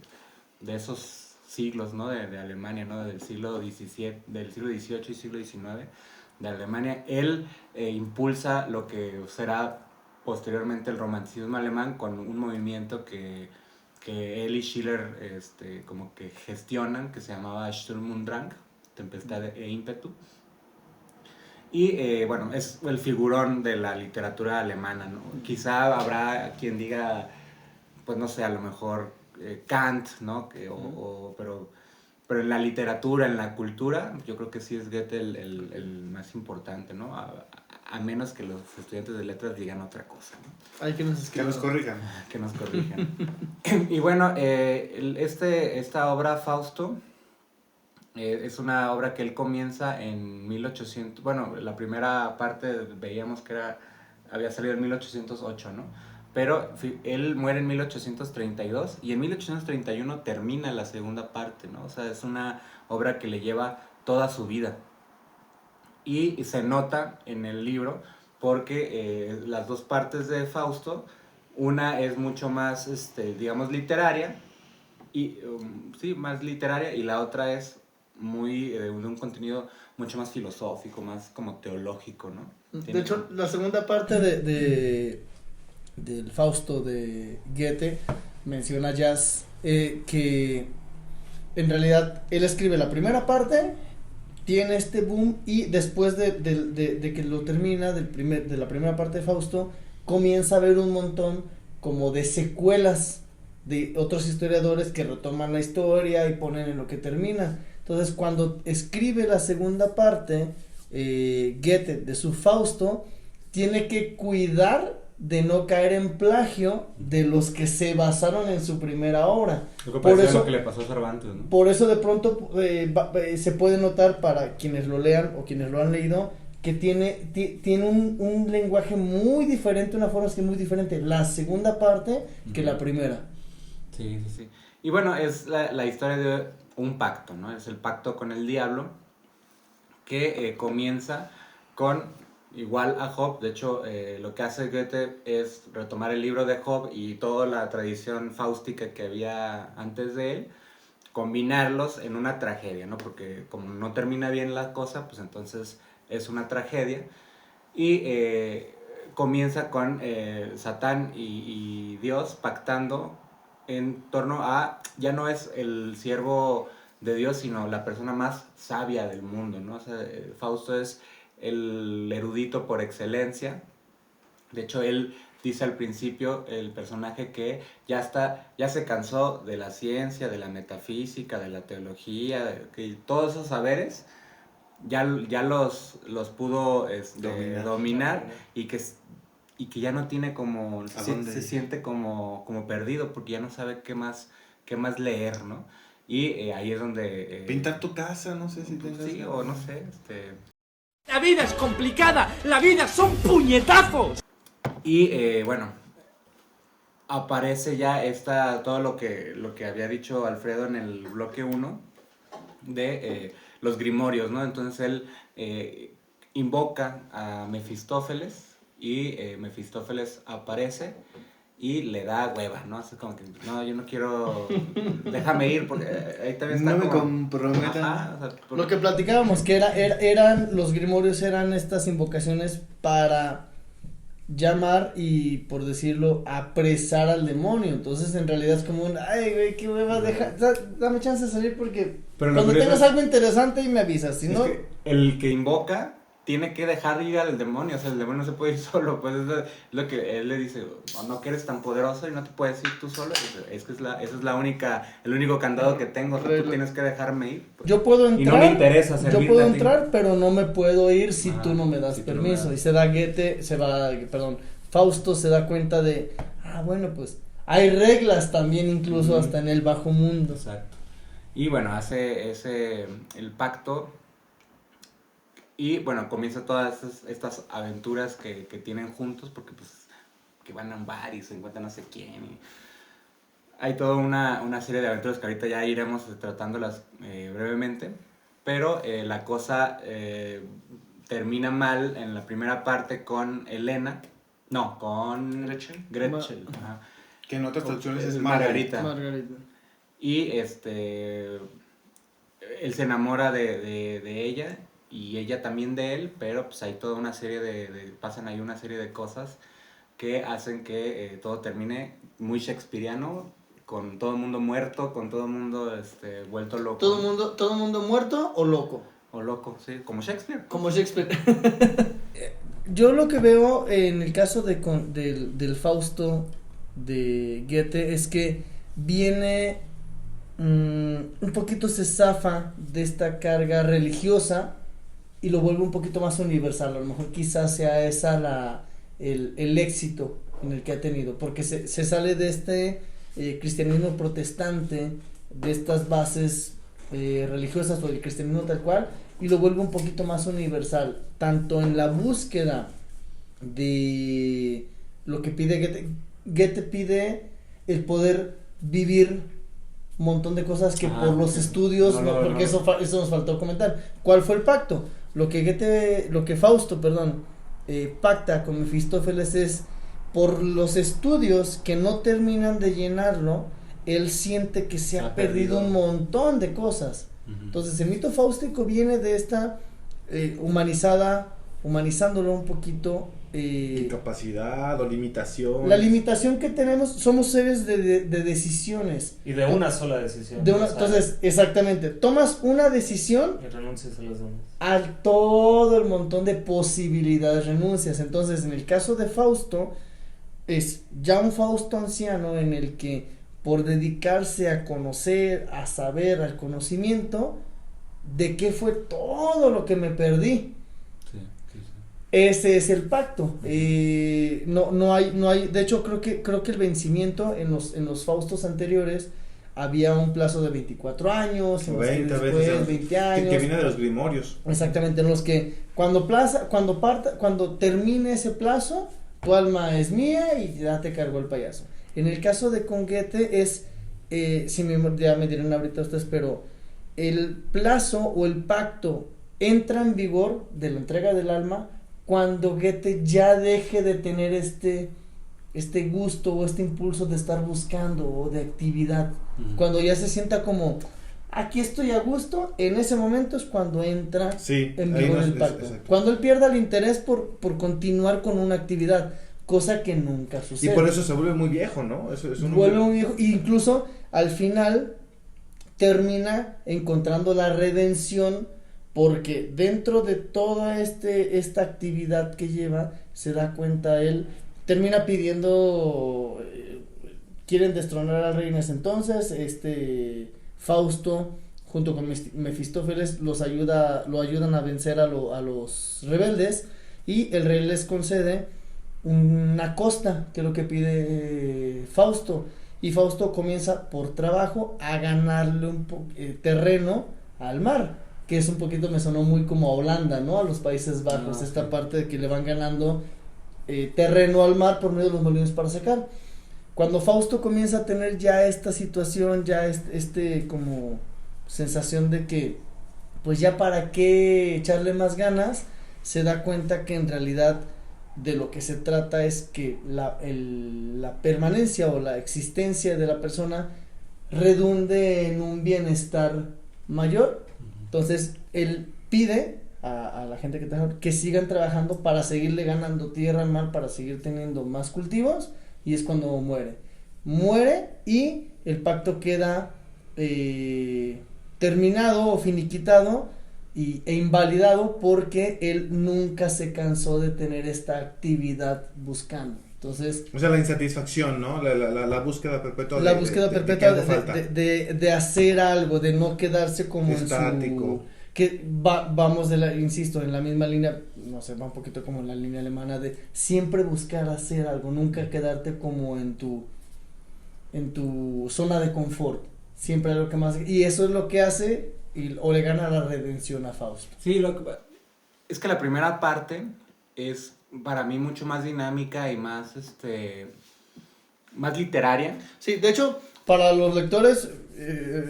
esos siglos, ¿no? De Alemania, ¿no? Del siglo XVII y siglo XIX de Alemania. Él impulsa lo que será posteriormente el romanticismo alemán con un movimiento que él y Schiller como que gestionan, que se llamaba Sturm und Drang, Tempestad e ímpetu. Y bueno, es el figurón de la literatura alemana, ¿no? Quizá habrá quien diga, pues no sé, a lo mejor Kant, ¿no? Pero en la literatura, en la cultura, yo creo que sí es Goethe el más importante, ¿no? A menos que los estudiantes de letras digan otra cosa, ¿no? Hay que nos corrijan. Que nos corrijan. Y bueno, esta obra, Fausto, es una obra que él comienza en 1800, bueno, la primera parte veíamos que había salido en 1808, ¿no? Pero él muere en 1832 y en 1831 termina la segunda parte, ¿no? O sea, es una obra que le lleva toda su vida. Y se nota en el libro porque las dos partes de Fausto, una es mucho más, digamos, literaria, sí, más literaria, y la otra es muy de un contenido mucho más filosófico, más como teológico, ¿no? De hecho, la segunda parte del Fausto de Goethe menciona Jas que en realidad él escribe la primera parte, tiene este boom, y después de que lo termina de la primera parte de Fausto, comienza a haber un montón como de secuelas de otros historiadores que retoman la historia y ponen en lo que termina. Entonces, cuando escribe la segunda parte, Goethe, de su Fausto, tiene que cuidar de no caer en plagio de los que se basaron en su primera obra. Por eso lo que le pasó a Cervantes, ¿no? Por eso de pronto se puede notar para quienes lo lean o quienes lo han leído que tiene un lenguaje muy diferente, una forma muy diferente la segunda parte que la primera. Sí, sí, sí. Y bueno, es la historia de un pacto, ¿no? Es el pacto con el diablo que comienza con igual a Job. De hecho, lo que hace Goethe es retomar el libro de Job y toda la tradición fáustica que había antes de él, combinarlos en una tragedia, ¿no? Porque como no termina bien la cosa, pues entonces es una tragedia. Y comienza con Satán y Dios pactando en torno a, ya no es el siervo de Dios, sino la persona más sabia del mundo, ¿no? O sea, Fausto es el erudito por excelencia. De hecho, él dice al principio, el personaje, que ya se cansó de la ciencia, de la metafísica, de la teología, que todos esos saberes ya los pudo dominar y que ya no tiene como, se siente como perdido porque ya no sabe qué más leer, ¿no? Y ahí es donde... pintar tu casa, no sé si tengas... Sí, o no sé, La vida es complicada, la vida son puñetazos. Y bueno, aparece ya todo lo que había dicho Alfredo en el bloque 1 de los grimorios, ¿no? Entonces él invoca a Mefistófeles y Mefistófeles aparece y le da hueva, ¿no? Así como que, no, yo no quiero, déjame ir, porque ahí también está. No como, me comprometan. Ajá, o sea, Lo que platicábamos, que eran los grimorios, eran estas invocaciones para llamar y, por decirlo, apresar al demonio. Entonces, en realidad es como ay, güey, qué hueva, dame chance de salir porque cuando tengas algo interesante y me avisas, si no... que el que invoca tiene que dejar ir al demonio, o sea, el demonio no se puede ir solo, pues es lo que él le dice, no que eres tan poderoso y no te puedes ir tú solo, es que esa es el único candado que tengo, o sea, tú tienes que dejarme ir. Pues. Yo puedo entrar, y no me interesa servirte. Yo puedo entrar, pero no me puedo ir si tú no me das si permiso. Y Fausto se da cuenta de, bueno, pues hay reglas también incluso hasta en el bajo mundo. Exacto. Y bueno, hace el pacto. Y bueno, comienza todas estas aventuras que tienen juntos, porque pues que van a un bar y se encuentran no sé quién. Y hay toda una serie de aventuras que ahorita ya iremos tratándolas brevemente. Pero la cosa termina mal en la primera parte con Helena. No, con Gretchen. Ajá. Que en otras traducciones es Margarita. Margarita. Y él se enamora de ella. Y ella también de él, pero pues hay toda una serie pasan ahí una serie de cosas que hacen que todo termine muy shakespeariano, con todo el mundo muerto, con todo el mundo vuelto loco. ¿Todo el mundo muerto o loco? O loco, sí, como Shakespeare. Como Shakespeare. Yo lo que veo en el caso del Fausto de Goethe es que viene un poquito, se zafa de esta carga religiosa y lo vuelve un poquito más universal. A lo mejor quizás sea esa el éxito en el que ha tenido, porque se sale de este cristianismo protestante, de estas bases religiosas o del cristianismo tal cual, y lo vuelve un poquito más universal, tanto en la búsqueda de lo que pide Goethe. Goethe pide el poder vivir un montón de cosas que por los estudios, porque eso nos faltó comentar. ¿Cuál fue el pacto? Lo que Fausto, pacta con Mefistófeles es, por los estudios que no terminan de llenarlo, él siente que se ha perdido un montón de cosas. Entonces el mito fáustico viene de esta humanizándolo un poquito. Incapacidad o limitación. La limitación que tenemos, somos seres de decisiones. Y de una sola decisión. Entonces, exactamente, tomas una decisión y renuncias a las demás. A todo el montón de posibilidades, renuncias. Entonces, en el caso de Fausto, es ya un Fausto anciano en el que, por dedicarse a conocer, a saber, al conocimiento, de qué fue todo lo que me perdí. Ese es el pacto. No hay, de hecho creo que el vencimiento en los Faustos anteriores había un plazo de 24 años, en los que 20 después veces, 20 años. que viene de los grimorios. Exactamente, en los que cuando termine ese plazo, tu alma es mía y ya te cargó el payaso. En el caso de con Goethe es, ya me dirán ahorita ustedes, pero el plazo o el pacto entra en vigor de la entrega del alma cuando Goethe ya deje de tener este gusto o este impulso de estar buscando o de actividad. Cuando ya se sienta como, aquí estoy a gusto, en ese momento es cuando entra en vigor el pacto. Cuando él pierda el interés por continuar con una actividad, cosa que nunca sucede. Y por eso se vuelve muy viejo, ¿no? Vuelve muy viejo, e incluso al final termina encontrando la redención, porque dentro de toda esta actividad que lleva, se da cuenta él, termina pidiendo, quieren destronar al rey en ese entonces, Fausto junto con Mefistófeles lo ayudan a vencer a los rebeldes, y el rey les concede una costa, que es lo que pide Fausto, y Fausto comienza por trabajo a ganarle terreno al mar, que es un poquito, me sonó muy como a Holanda, ¿no? A los Países Bajos, esta parte de que le van ganando terreno al mar por medio de los molinos para secar. Cuando Fausto comienza a tener ya esta situación, ya como sensación de que pues ya para qué echarle más ganas, se da cuenta que en realidad de lo que se trata es que la permanencia o la existencia de la persona redunde en un bienestar mayor. Entonces él pide a la gente que sigan trabajando para seguirle ganando tierra al mar, para seguir teniendo más cultivos, y es cuando muere y el pacto queda terminado o finiquitado e invalidado, porque él nunca se cansó de tener esta actividad buscando. Entonces, o sea, la insatisfacción, ¿no? La búsqueda perpetua. La búsqueda perpetua de hacer algo, de no quedarse como estático. Que vamos insisto, en la misma línea, no sé, va un poquito como en la línea alemana de siempre buscar hacer algo, nunca quedarte como en tu zona de confort, siempre algo que más, y eso es lo que hace o le gana la redención a Fausto. Sí, es que la primera parte es para mí mucho más dinámica y más más literaria. Sí, de hecho, para los lectores,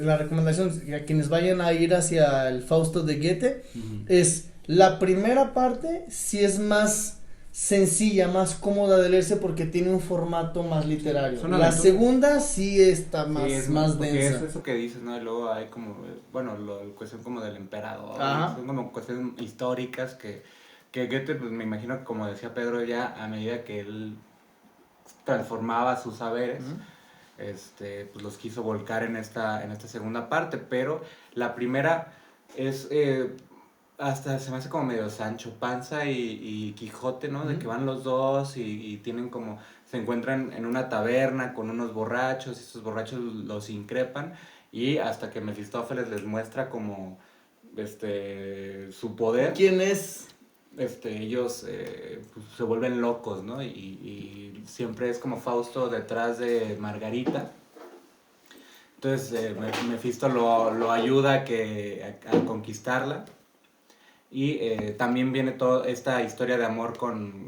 la recomendación a quienes vayan a ir hacia el Fausto de Goethe es la primera parte, si es más sencilla, más cómoda de leerse, porque tiene un formato más literario. La segunda sí está más densa. Es eso que dices, ¿no? Y luego hay como, bueno, la cuestión como del emperador, son como cuestiones históricas que Goethe, pues me imagino que, como decía Pedro, ya a medida que él transformaba sus saberes, pues los quiso volcar en esta segunda parte, pero la primera es hasta se me hace como medio Sancho Panza y Quijote, ¿no? De que van los dos y tienen como, se encuentran en una taberna con unos borrachos, y estos borrachos los increpan, y hasta que Mefistófeles les muestra como su poder. ¿Quién es? Ellos pues, se vuelven locos, ¿no? Y siempre es como Fausto detrás de Margarita. Entonces Mefisto lo ayuda a conquistarla. Y también viene toda esta historia de amor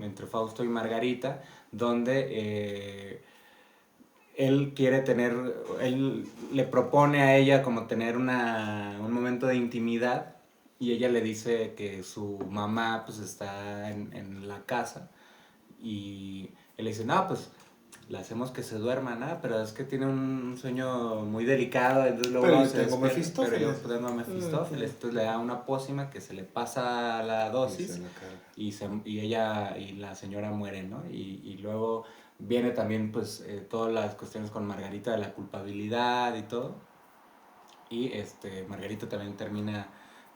entre Fausto y Margarita, donde él le propone a ella como tener un momento de intimidad, y ella le dice que su mamá pues está en la casa, y él le dice, no, pues le hacemos que se duerma, ¿no? Pero es que tiene un sueño muy delicado, entonces luego pero se tengo Mefistófeles. Pero yo tengo Mefistófeles, entonces le da una pócima que se le pasa la dosis, y ella y la señora muere, ¿no? Y luego viene también pues todas las cuestiones con Margarita de la culpabilidad y todo, y Margarita también termina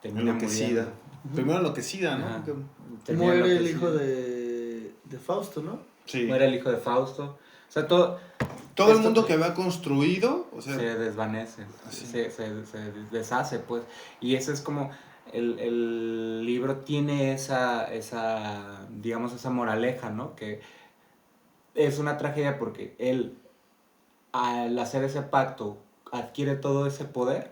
enloquecida. Primero enloquecida, ¿no? Muere el hijo de Fausto, ¿no? Sí. Muere el hijo de Fausto. O sea, todo el mundo que había construido, o sea, se desvanece, se deshace, pues. Y eso es como el libro tiene digamos, esa moraleja, ¿no? Que es una tragedia porque él, al hacer ese pacto, adquiere todo ese poder,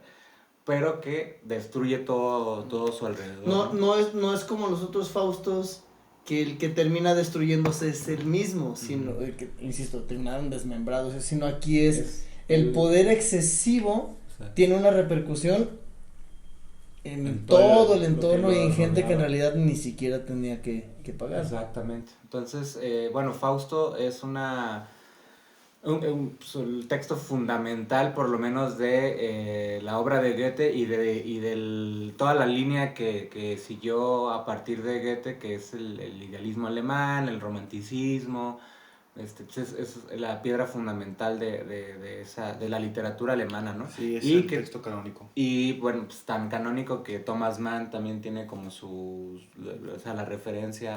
pero que destruye todo su alrededor. No es como los otros Faustos, que el que termina destruyéndose es el mismo, sino, que, insisto, terminaron desmembrados, sino aquí es el poder excesivo, tiene una repercusión en todo el entorno y en gente que en realidad ni siquiera tenía que pagar. Exactamente. Entonces, bueno, Fausto es pues, el texto fundamental, por lo menos, de la obra de Goethe y de toda la línea que siguió a partir de Goethe, que es el idealismo alemán, el romanticismo. Pues es la piedra fundamental de la literatura alemana, ¿no? Sí, es y el texto canónico. Y bueno, pues tan canónico que Thomas Mann también tiene como la referencia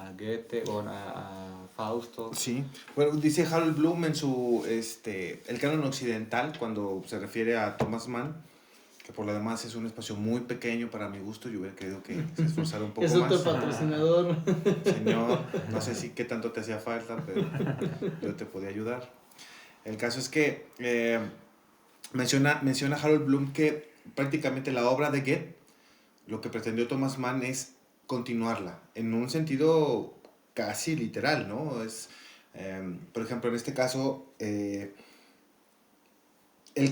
a Goethe o a Fausto. Sí, bueno, dice Harold Bloom en su, el canon occidental, cuando se refiere a Thomas Mann, que por lo demás es un espacio muy pequeño para mi gusto, yo hubiera querido que se esforzara un poco es más. Es otro patrocinador. Señor, no sé si qué tanto te hacía falta, pero yo te podía ayudar. El caso es que menciona Harold Bloom que prácticamente la obra de Goethe, lo que pretendió Thomas Mann es continuarla, en un sentido casi literal, ¿no? Por ejemplo, en este caso, él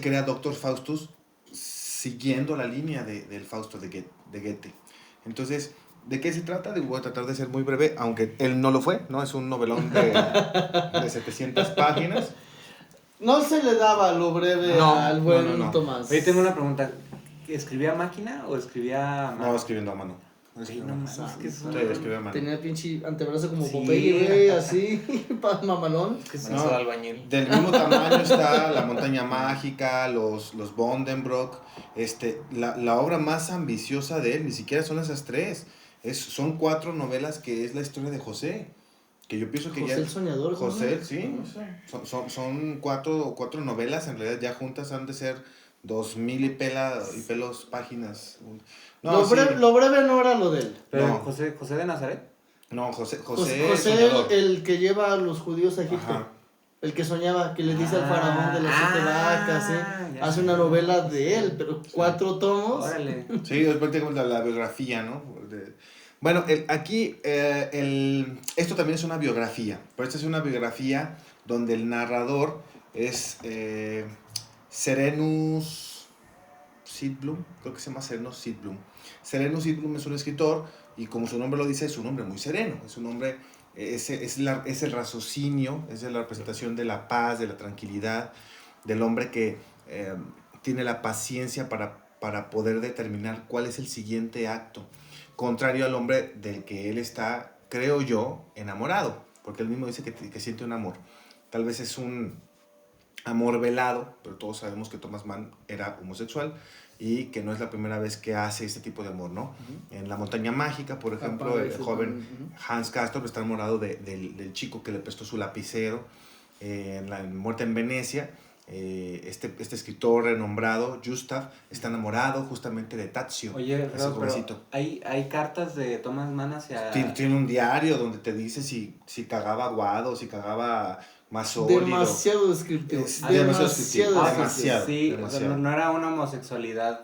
crea Doctor Faustus siguiendo la línea del Fausto de Goethe. Entonces, ¿de qué se trata? Voy a tratar de ser muy breve, aunque él no lo fue, ¿no? Es un novelón de 700 páginas. No se le daba lo breve al buen Tomás. Oye, tengo una pregunta. ¿Escribía a máquina o escribía a mano? No, escribiendo a mano. Sí, no mames, que es escribía a mano. Tenía pinche antebrazo como Sí. Popeye, güey, así, mamalón. ¿Qué es No, eso de albañil? Del mismo tamaño está La Montaña Mágica, los Bondenbrock. La obra más ambiciosa de él, ni siquiera son esas tres. Son 4 novelas que es la historia de José. Que yo pienso que José ya... el Soñador. José, ¿no? sí. Son 4 novelas, en realidad ya juntas han de ser 2000 y pelos páginas. No, lo breve no era lo de él. Pero No. José de Nazaret. No, José José el que lleva a los judíos a Egipto. Ajá. El que soñaba, que le dice al faraón de las 7 vacas, ¿sí? Ya Hace sé. una novela de él, pero 4 tomos. Órale. Sí, es prácticamente la biografía, ¿no? Bueno, aquí esto también es una biografía, pero esta es una biografía donde el narrador es Serenus Sydblom, creo que se llama Serenus Sydblom. Serenus Sydblom es un escritor y como su nombre lo dice, es un hombre muy sereno, es un hombre, es el raciocinio, es la representación de la paz, de la tranquilidad, del hombre que tiene la paciencia para poder determinar cuál es el siguiente acto, contrario al hombre del que él está, creo yo, enamorado, porque él mismo dice que siente un amor. Tal vez es un amor velado, pero todos sabemos que Thomas Mann era homosexual y que no es la primera vez que hace este tipo de amor, ¿no? Uh-huh. En La Montaña Mágica, por ejemplo, el joven Hans Castorp está enamorado del chico que le prestó su lapicero. En La Muerte en Venecia, este escritor renombrado, Gustav, está enamorado justamente de Tazio. Oye, pero ¿hay cartas de Thomas Mann hacia...? Tiene un diario donde te dice si cagaba aguado, si cagaba más sólido. Demasiado descriptivo. Demasiado. Sí, demasiado. O sea, no era una homosexualidad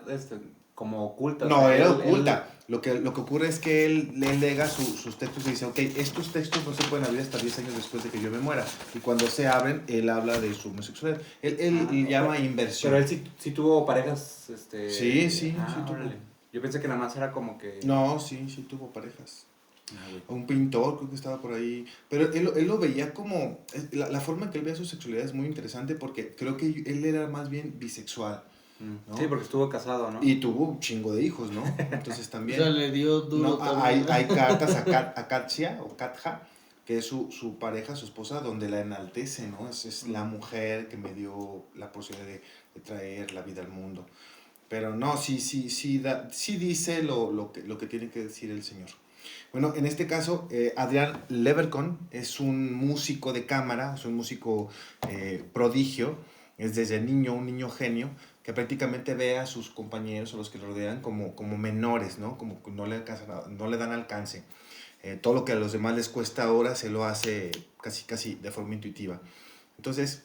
como oculta. No, era oculta. Lo que ocurre es que él lega sus textos y dice, ok, estos textos no se pueden abrir hasta 10 años después de que yo me muera. Y cuando se abren, él habla de su homosexualidad. Él llama inversión. Pero él sí tuvo parejas, Sí tuvo. Yo pensé que nada más era como que... No, sí tuvo parejas. Un pintor creo que estaba por ahí, pero él lo veía como, la forma en que él veía su sexualidad es muy interesante porque creo que él era más bien bisexual, ¿no? Sí, porque estuvo casado, ¿no? Y tuvo un chingo de hijos, ¿no? Entonces también... O sea, le dio duro. No, hay cartas a Katja o Katja, que es su pareja, su esposa, donde la enaltece, ¿no? Es la mujer que me dio la posibilidad de traer la vida al mundo. Pero no, sí dice lo que tiene que decir el señor. Bueno, en este caso, Adrián Leverkon es un músico de cámara, es un músico prodigio, es desde niño, un niño genio, que prácticamente ve a sus compañeros o los que lo rodean como menores, ¿no? Como que no le dan alcance. Todo lo que a los demás les cuesta ahora se lo hace casi de forma intuitiva. Entonces,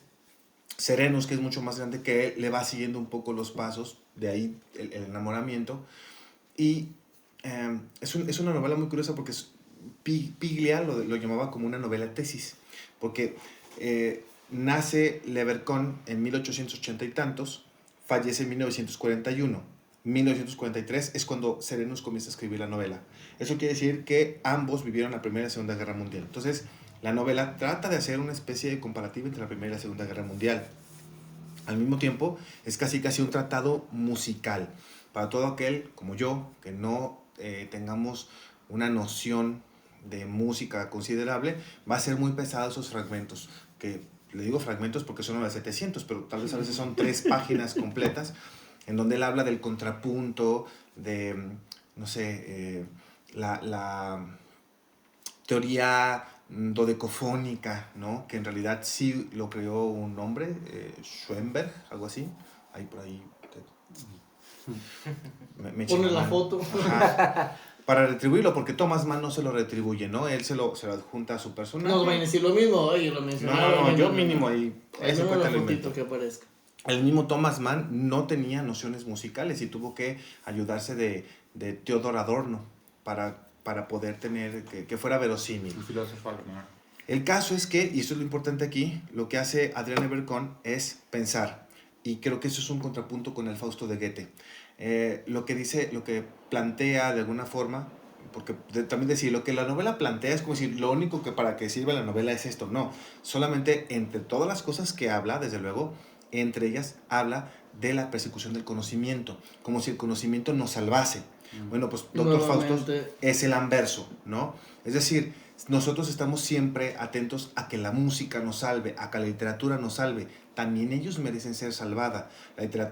Serenus, que es mucho más grande que él, le va siguiendo un poco los pasos, de ahí el enamoramiento. Y es una novela muy curiosa porque Piglia lo llamaba como una novela tesis, porque nace Levercon en 1880 y tantos, fallece en 1941. 1943 es cuando Serenus comienza a escribir la novela. Eso quiere decir que ambos vivieron la Primera y Segunda Guerra Mundial. Entonces, la novela trata de hacer una especie de comparativa entre la Primera y la Segunda Guerra Mundial. Al mismo tiempo, es casi un tratado musical. Para todo aquel, como yo, que no tengamos una noción de música considerable, va a ser muy pesado esos fragmentos, que le digo fragmentos porque son las 700, pero tal vez a veces son 3 páginas completas, en donde él habla del contrapunto, de, no sé, la teoría dodecafónica, ¿no? Que en realidad sí lo creó un hombre, Schoenberg, algo así, ahí por ahí. Me Pone la foto. Ajá. Para retribuirlo, porque Thomas Mann no se lo retribuye, ¿no? Él se lo adjunta a su personaje. No vayan a decir lo mismo, oye, lo mencionaron. No, yo mínimo ahí ese cuenta lo fotito invento. que aparezca. El mismo Thomas Mann no tenía nociones musicales y tuvo que ayudarse de Theodor Adorno para poder tener, que fuera verosímil. El filósofo alemán. El caso es que, y eso es lo importante aquí, lo que hace Adrián Levercon es pensar. Y creo que eso es un contrapunto con el Fausto de Goethe. Lo que plantea de alguna forma, porque también decir, lo que la novela plantea es como decir, lo único que para que sirva la novela es esto. No, solamente entre todas las cosas que habla, desde luego, entre ellas habla de la persecución del conocimiento, como si el conocimiento nos salvase. Bueno, pues Dr. Faustus es el anverso, ¿no? Es decir, nosotros estamos siempre atentos a que la música nos salve, a que la literatura nos salve. También ellos merecen ser salvada.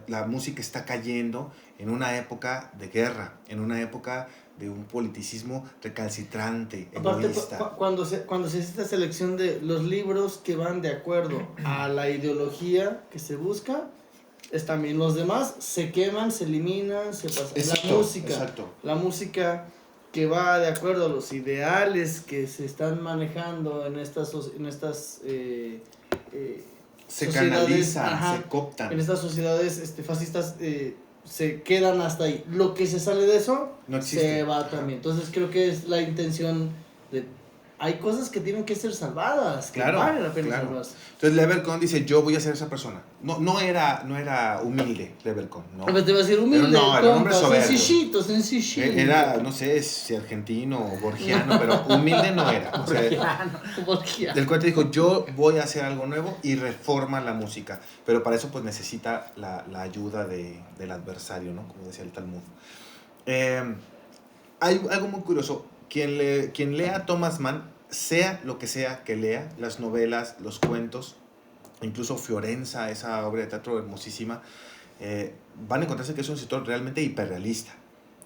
La música está cayendo en una época de guerra, en una época de un politicismo recalcitrante, egoísta. Aparte, cuando se hace esta selección de los libros que van de acuerdo a la ideología que se busca, es también los demás se queman, se eliminan, se pasan. Exacto. La música que va de acuerdo a los ideales que se están manejando en estas se canalizan, se cooptan. En estas sociedades fascistas se quedan hasta ahí. Lo que se sale de eso no existe. Se va también. Entonces creo que es la intención de... Hay cosas que tienen que ser salvadas, que vale la pena salvarse. Entonces Levercon dice, yo voy a ser esa persona. No era humilde Levercon, ¿no? Te va a decir humilde, no, era un hombre soberbio. sencillito. Era, no sé si argentino o borgiano, pero humilde no era. O sea, borgiano. Del cual te dijo, yo voy a hacer algo nuevo y reforma la música. Pero para eso pues necesita la ayuda del adversario, ¿no? Como decía el Talmud. Hay algo muy curioso. Quien lea a Thomas Mann, sea lo que sea que lea, las novelas, los cuentos, incluso Fiorenza, esa obra de teatro hermosísima, van a encontrarse que es un escritor realmente hiperrealista,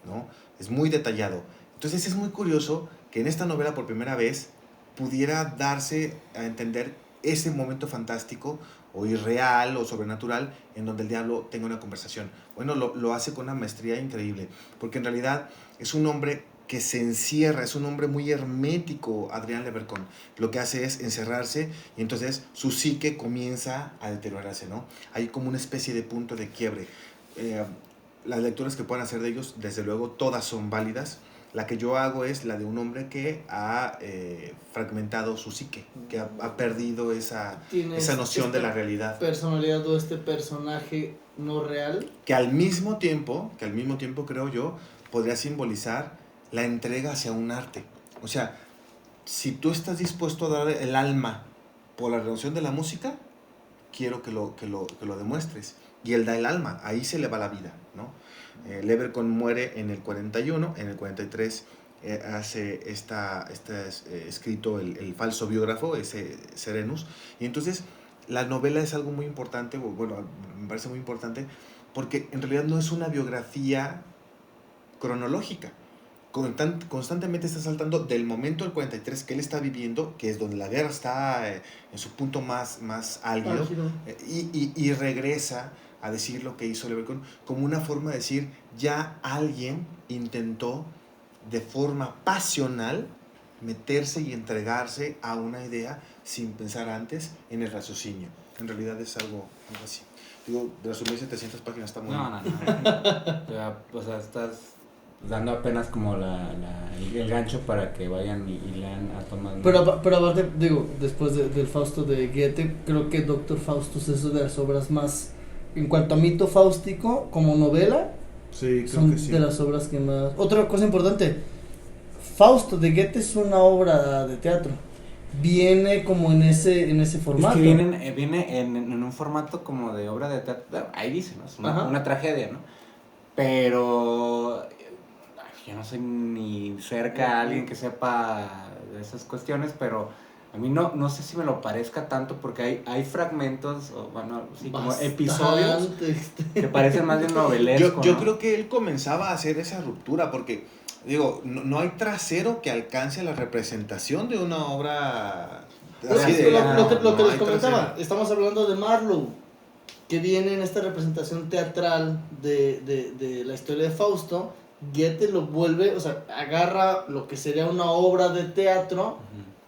¿no? Es muy detallado. Entonces es muy curioso que en esta novela por primera vez pudiera darse a entender ese momento fantástico o irreal o sobrenatural en donde el diablo tenga una conversación. Bueno, lo hace con una maestría increíble, porque en realidad es un hombre que se encierra, es un hombre muy hermético, Adrián Levercon. Lo que hace es encerrarse y entonces su psique comienza a deteriorarse, ¿no? Hay como una especie de punto de quiebre. Las lecturas que puedan hacer de ellos, desde luego, todas son válidas. La que yo hago es la de un hombre que ha fragmentado su psique, que ha perdido esa noción de la realidad. Personalidad o este personaje no real. Que al mismo tiempo, creo yo, podría simbolizar la entrega hacia un arte. O sea, si tú estás dispuesto a dar el alma por la revolución de la música, quiero que lo demuestres. Y él da el alma, ahí se le va la vida, ¿no? Levercon muere en el 41, en el 43 hace escrito el falso biógrafo, ese Serenus. Y entonces la novela es algo muy importante, bueno, me parece muy importante, porque en realidad no es una biografía cronológica. Constantemente está saltando del momento del 43 que él está viviendo, que es donde la guerra está en su punto más álgido, y regresa a decir lo que hizo Leprechaun, como una forma de decir, ya alguien intentó de forma pasional meterse y entregarse a una idea sin pensar antes en el raciocinio. En realidad es algo así. Digo, de resumir 700 páginas está muy bien. No. O sea, estás dando apenas como el gancho para que vayan y lean a Thomas Mann. Pero aparte, digo, después del Fausto de Goethe, creo que Doctor Faustus es una de las obras más, en cuanto a mito fáustico, como novela, Sí, creo son que sí. de las obras que más... Otra cosa importante, Fausto de Goethe es una obra de teatro. Viene como en ese formato. Es que viene en un formato como de obra de teatro. Ahí dice, ¿no? Es una tragedia, ¿no? Pero yo no soy ni cerca a alguien que sepa de esas cuestiones, pero a mí no sé si me lo parezca tanto porque hay fragmentos, o bueno, sí, como episodios que parecen más de novelesco. Yo ¿no? creo que él comenzaba a hacer esa ruptura porque, digo, no hay trasero que alcance la representación de una obra así de... Lo que no les hay comentaba, trasero. estamos hablando de Marlowe, que viene en esta representación teatral de la historia de Fausto. Goethe lo vuelve, o sea, agarra lo que sería una obra de teatro,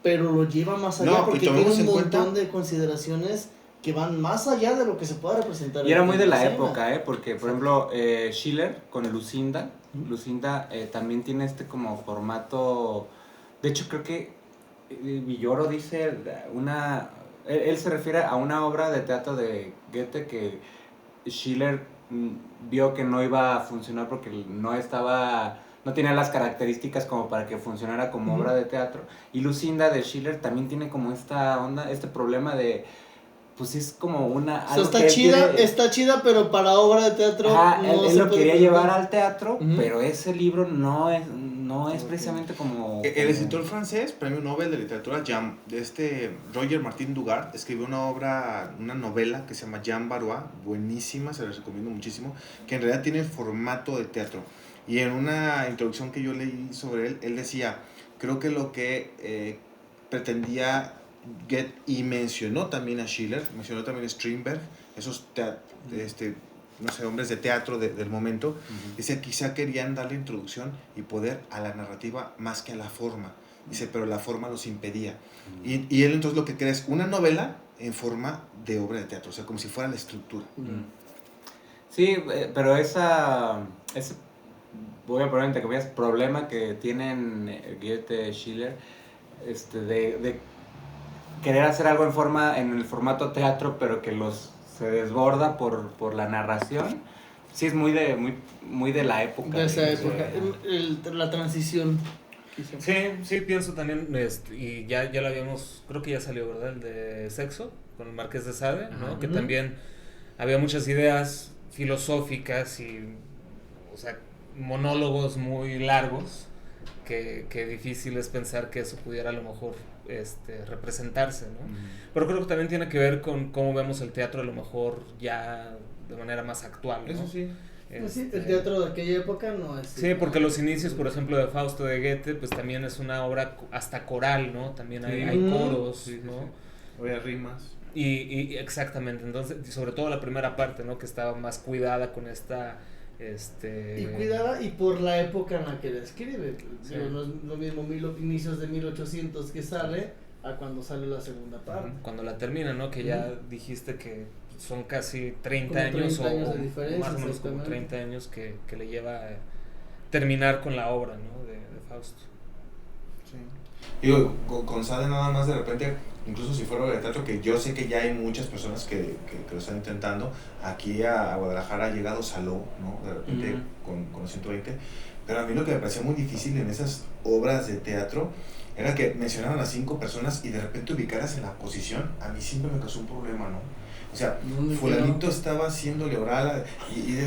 pero lo lleva más allá, No, y porque tiene tomemos un en montón cuenta- de consideraciones que van más allá de lo que se pueda representar. Y era en muy de la escena. época, porque por ejemplo Schiller con Lucinda también tiene como formato, de hecho creo que Villoro dice él se refiere a una obra de teatro de Goethe que Schiller vio que no iba a funcionar porque no tenía las características como para que funcionara como obra de teatro. Y Lucinda de Schiller también tiene como esta onda, este problema de, pues es como una... O sea, está chida, pero para obra de teatro él se lo puede quería presentar. llevar al teatro, pero ese libro no es precisamente como... El escritor francés, premio Nobel de literatura, Roger Martin Dugard, escribió una novela que se llama Jean Barois, buenísima, se la recomiendo muchísimo, que en realidad tiene formato de teatro. Y en una introducción que yo leí sobre él decía, creo que lo que pretendía Goethe, y mencionó también a Schiller, mencionó también a Strindberg, esos hombres de teatro del momento, dice, quizá querían darle introducción y poder a la narrativa más que a la forma, dice, pero la forma los impedía. Y él entonces lo que crea es una novela en forma de obra de teatro, o sea, como si fuera la estructura. Sí, pero ese, voy a poner entre comillas, problema que tienen Goethe, Schiller, de querer hacer algo en el formato teatro, pero que se desborda por la narración. Sí, es muy de la época. De esa época, la transición. Sí, pienso también, y ya lo habíamos, creo que ya salió, ¿verdad? El de Sexo, con el Marqués de Sade, ¿no? Que también había muchas ideas filosóficas y, o sea, monólogos muy largos, que difícil es pensar que eso pudiera a lo mejor representarse, ¿no? Pero creo que también tiene que ver con cómo vemos el teatro a lo mejor ya de manera más actual, ¿no? Eso sí. Pues sí, el teatro de aquella época no es... Sí, porque los inicios, por ejemplo, de Fausto de Goethe, pues también es una obra hasta coral, ¿no? También hay coros, ¿no? Había rimas. Y exactamente, entonces, y sobre todo la primera parte, ¿no? Que estaba más cuidada con esta... Y cuidada, y por la época en la que la escribe. Sí. No es lo mismo inicios de 1800 que sale a cuando sale la segunda parte. Cuando la termina, ¿no? Que ya dijiste que son casi 30 Como años 30 años de diferencia, más o menos como 30 años que le lleva a terminar con la obra, ¿no? De Fausto. Sí. Digo, con Sade nada más de repente, incluso si fuera obra de teatro, que yo sé que ya hay muchas personas que lo están intentando, aquí a Guadalajara ha llegado Saló, ¿no? De repente con los 120, pero a mí lo que me parecía muy difícil en esas obras de teatro era que mencionaban a 5 personas y de repente ubicaras en la posición, a mí siempre me causó un problema, ¿no? O sea, fulanito estaba haciéndole oral y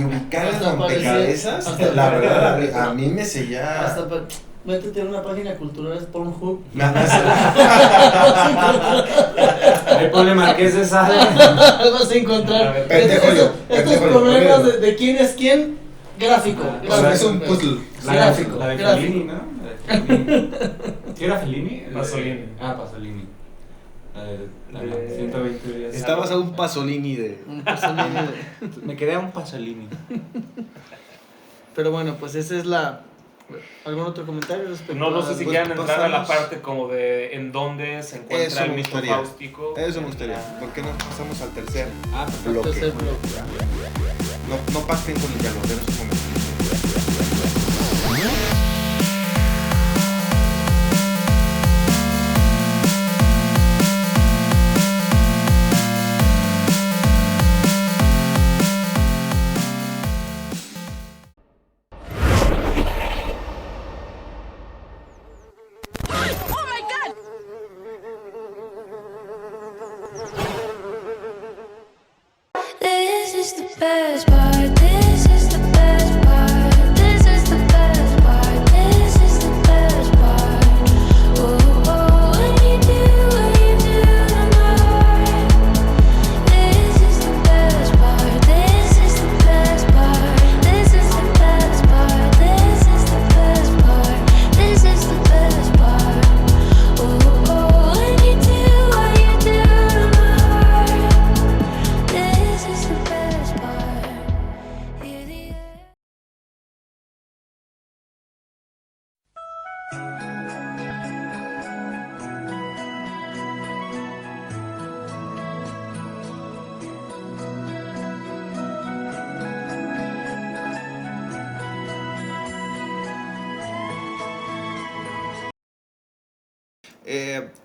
ubicar las rompecabezas, la verdad, a mí me sellaba. Métete en una página cultural, es Pornhub. Ahí ponle Marqués de Sade. Vas a encontrar estos problemas de quién es quién, gráfico. Es un puzzle. La de Fellini, ¿no? ¿Qué era Fellini? Pasolini. Pasolini. 120 días. Estabas a un Pasolini de... Un Pasolini Me quedé a un Pasolini. Pero bueno, pues esa es la... ¿Algún otro comentario respecto No sé si pues quieran entrar a la pasamos- parte como de en dónde se encuentra Eso el me mito gustaría. fáustico. Eso me gustaría. ¿Por qué no pasamos al tercer al bloque? tercer bloque? No pacten con el diálogo, denos un momento. This is the best part. This is the best part. This is the best part. This is the best part. Oh, oh, when you do to my heart. This is the best part. This is the best part. This is the best part. This is the best part. This is the best part. Oh, oh, when you do to my heart. This is the best part. Hear the air.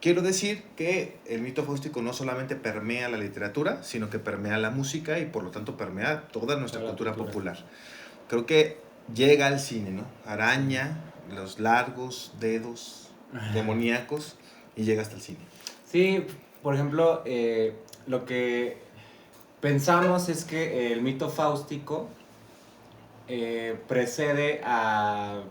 Quiero decir que el mito fáustico no solamente permea la literatura, sino que permea la música y por lo tanto permea toda nuestra Toda la cultura cultura. popular. Creo que llega al cine, ¿no? Araña los largos dedos demoníacos y llega hasta el cine. Sí, por ejemplo, lo que pensamos es que el mito fáustico precede a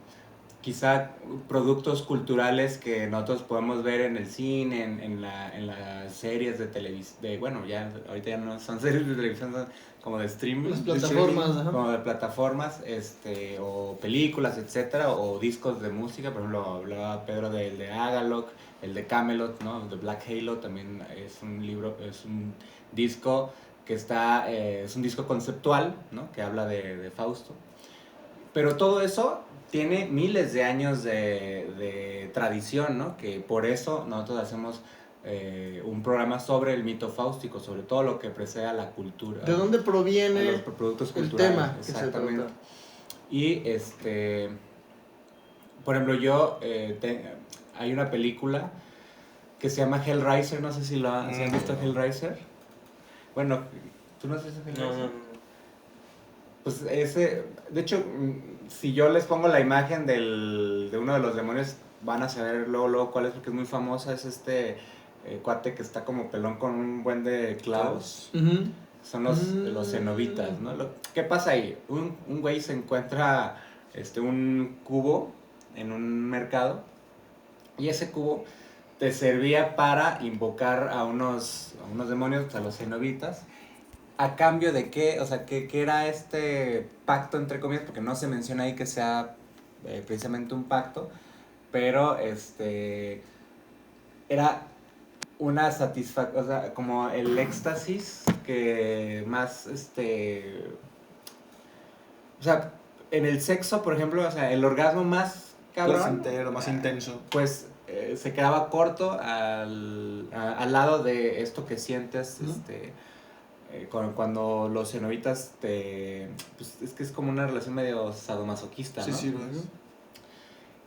quizá productos culturales que nosotros podemos ver en el cine, en las series de televisión, bueno, ya ahorita ya no son series de televisión, son como de streaming. Las plataformas, ajá. Como de plataformas, o películas, etcétera, o discos de música. Por ejemplo, hablaba Pedro del de Agalloch, el de Camelot, ¿no? The Black Halo también es un libro, es un disco que está, es un disco conceptual, ¿no? Que habla de Fausto. Pero todo eso tiene miles de años de tradición, ¿no? Que por eso nosotros hacemos un programa sobre el mito fáustico, sobre todo lo que precede a la cultura. ¿De dónde A proviene los productos el culturales. tema que se Exactamente. trata? Y por ejemplo, hay una película que se llama Hellraiser, no sé si ¿se han visto Hellraiser? Bueno, ¿tú no has visto Hellraiser? No. Pues ese, de hecho, si yo les pongo la imagen de uno de los demonios, van a saber luego cuál es, porque es muy famosa, es cuate que está como pelón con un buen de clavos. Ujú. Son los cenobitas, ¿no? ¿Qué pasa ahí? Un güey se encuentra un cubo en un mercado y ese cubo te servía para invocar a unos demonios, a los cenobitas. ¿A cambio de qué? O sea, ¿qué era este pacto, entre comillas? Porque no se menciona ahí que sea precisamente un pacto, pero era una satisfacción, o sea, como el éxtasis que más, o sea, en el sexo, por ejemplo, o sea, el orgasmo más cabrón, Placentero, más intenso. pues se quedaba corto al lado de esto que sientes, cuando los cenobitas pues es que es como una relación medio sadomasoquista, Sí, ¿no? sí, ¿no?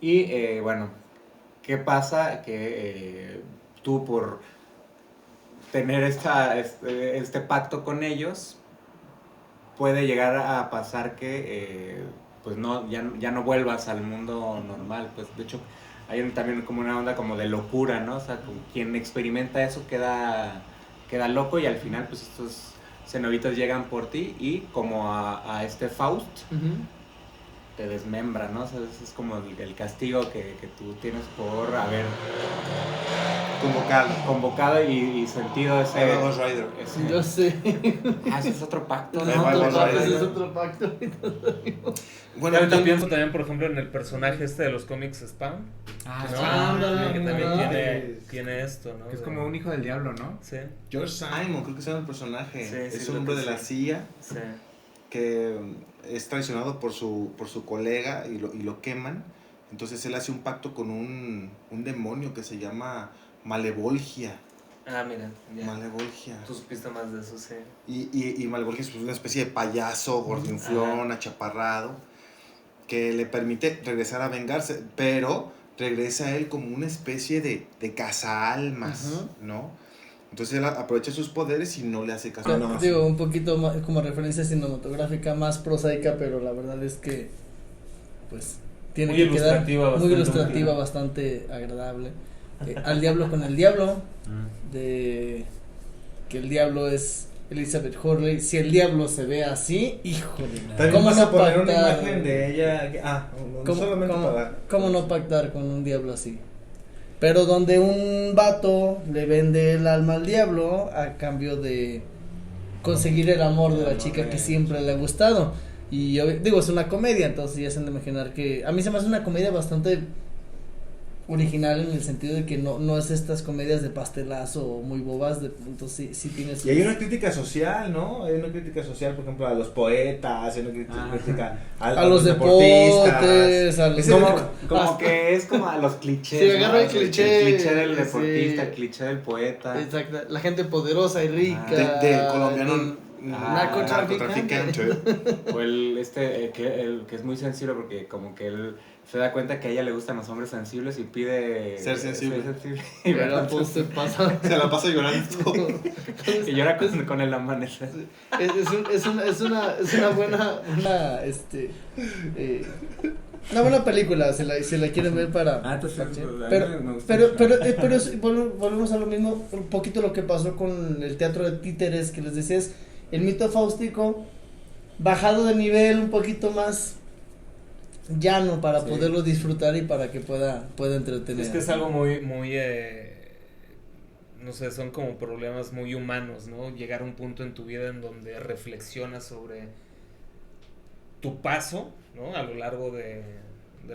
Y bueno, ¿qué pasa? Que tú por tener este pacto con ellos, puede llegar a pasar que pues ya no vuelvas al mundo normal. Pues de hecho hay también como una onda como de locura, ¿no? O sea, quien experimenta eso queda loco y al final pues estos cenobitas llegan por ti y como a este Faust Ujú. te desmembran, ¿no? O sea, ese es como el castigo que tú tienes por haber convocado y sentido ese. Ahí va Ghost Rider. Yo sé. Ese es otro pacto, Ahí ¿no? va Ghost Rider. Ese es otro pacto. Bueno, Ahorita yo- pienso también, por ejemplo, en el personaje de los cómics Spawn. Ah, ¿no? ándale, Que también ándale. tiene esto, ¿no? Que es como un hijo del diablo, ¿no? Sí, George Simon, creo que se llama el personaje. Sí, es sí, un creo hombre que de la sí. CIA sí. que es traicionado por su colega y lo queman. Entonces él hace un pacto con un demonio que se llama Malevolgia. Ah, mira, ya. Malevolgia. Tú supiste más de eso, sí. Y Malevolgia es pues, una especie de payaso, gordinflón, achaparrado, que le permite regresar a vengarse, pero regresa él como una especie de cazaalmas, Ujú. ¿no? Entonces él aprovecha sus poderes y no le hace caso a nada. Digo, un poquito más, como referencia cinematográfica, más prosaica, pero la verdad es que, pues, tiene Muy que quedar ilustrativa, muy bastante ilustrativa, útil. bastante agradable. Al diablo con el diablo, de que el diablo es Elizabeth Hurley. Si el diablo se ve así, híjole. También ¿Cómo vas a no poner una pactar? imagen de ella. Solamente para. ¿Cómo no pactar con un diablo así? Pero donde un vato le vende el alma al diablo a cambio de conseguir el amor de la chica que siempre le ha gustado. Y yo digo, es una comedia, entonces ya se han de imaginar que a mí se me hace una comedia bastante original en el sentido de que no es estas comedias de pastelazo muy bobas, entonces sí tiene su... Y hay una crítica social, ¿no? Hay una crítica social, por ejemplo, a los poetas, hay una crítica a los deportes, a los... Es el Como, único- como que es como a los clichés. Sí, agarra el ¿no? cliché, El cliché del sí. deportista, el cliché del poeta. Exacto, la gente poderosa y rica. De colombiano. narcotraficante. O el que es muy sensible porque como que él se da cuenta que a ella le gustan los hombres sensibles y pide Ser sensible. Y, Pero pues se pasa. Se la pasa llorando. y llora con el amanecer. Es una buena una buena película, si la quieren ver para Entonces, pero volvemos a lo mismo, un poquito lo que pasó con el teatro de títeres que les decías, el mito fáustico bajado de nivel un poquito más llano para Sí. poderlo disfrutar y para que pueda entretener. Es que es algo muy, no sé, son como problemas muy humanos, ¿no? Llegar a un punto en tu vida en donde reflexionas sobre tu paso, ¿no? A lo largo de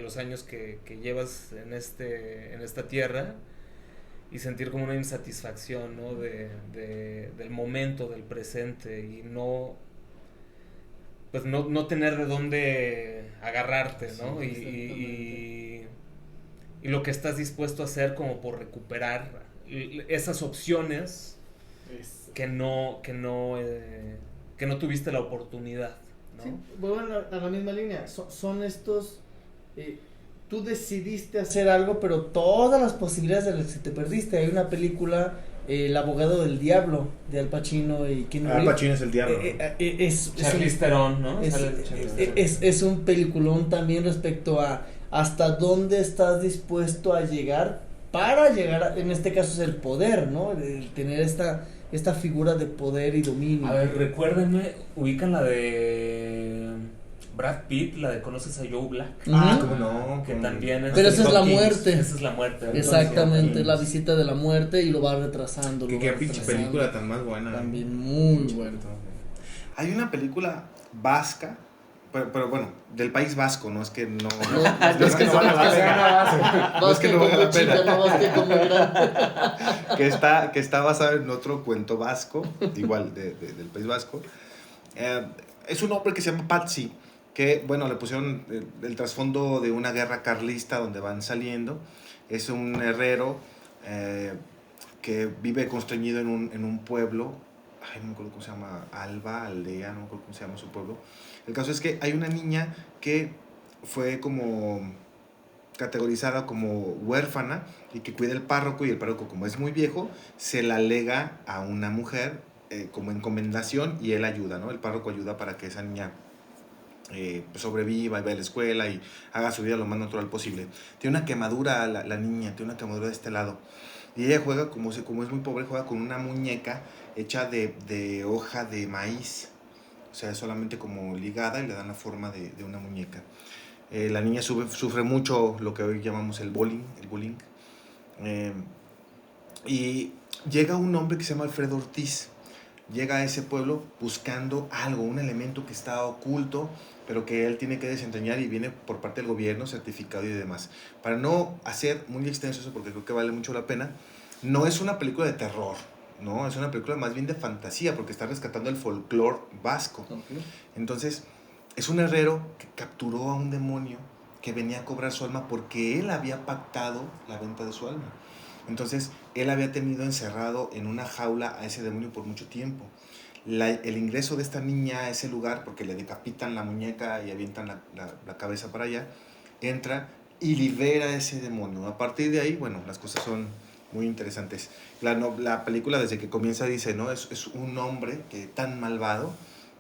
los años que llevas en esta tierra y sentir como una insatisfacción, ¿no? Del momento, del presente y no tener de dónde agarrarte, ¿no? Y lo que estás dispuesto a hacer como por recuperar esas opciones que no tuviste la oportunidad, ¿no? Sí, vuelvo a la misma línea. Son estos. Tú decidiste hacer algo, pero todas las posibilidades de las que te perdiste. Hay una película, El abogado del diablo, de Al Pacino y Keanu Al Reeves. Pacino es el diablo. Charlize Theron, ¿no? Es un peliculón también respecto a hasta dónde estás dispuesto a llegar para llegar, en este caso es el poder, ¿no? El tener esta figura de poder y dominio. A ver, recuérdenme, ubican la de Brad Pitt, la de Conoces a Joe Black, Ujú. ¿Cómo no? que también es... Pero esa es la Hawkins. muerte. Esa es la muerte. Exactamente, la visita de la muerte y lo va retrasando. Que lo qué va pinche retrasando. película tan más buena. También muy buena. Hay una película vasca, pero bueno, del País Vasco, no es que no. No es que no valga la pena. No es que no valga la pena. No más que como grande. que está basado en otro cuento vasco, igual del País Vasco. Es un hombre que se llama Patsy, que, bueno, le pusieron el trasfondo de una guerra carlista donde van saliendo. Es un herrero que vive constreñido en un pueblo. Ay, no me acuerdo cómo se llama, Aldea, no me acuerdo cómo se llama su pueblo. El caso es que hay una niña que fue como categorizada como huérfana y que cuida el párroco, y el párroco, como es muy viejo, se la lega a una mujer como encomendación, y él ayuda, ¿no? El párroco ayuda para que esa niña pues sobreviva y vaya a la escuela y haga su vida lo más natural posible. Tiene una quemadura la niña, tiene una quemadura de este lado, y ella juega, como es muy pobre, juega con una muñeca hecha de hoja de maíz, o sea, solamente como ligada, y le dan la forma de una muñeca. La niña sufre mucho lo que hoy llamamos el bullying. Y llega un hombre que se llama Alfredo Ortiz. Llega a ese pueblo buscando algo, un elemento que está oculto, pero que él tiene que desentrañar y viene por parte del gobierno, certificado y demás. Para no hacer muy extenso eso, porque creo que vale mucho la pena, no es una película de terror, ¿no? Es una película más bien de fantasía, porque está rescatando el folclore vasco. Okay. Entonces, es un herrero que capturó a un demonio que venía a cobrar su alma porque él había pactado la venta de su alma. Entonces, él había tenido encerrado en una jaula a ese demonio por mucho tiempo. El ingreso de esta niña a ese lugar, porque le decapitan la muñeca y avientan la cabeza para allá, entra y libera a ese demonio. A partir de ahí, bueno, las cosas son muy interesantes. La película desde que comienza dice, ¿no? Es un hombre que tan malvado,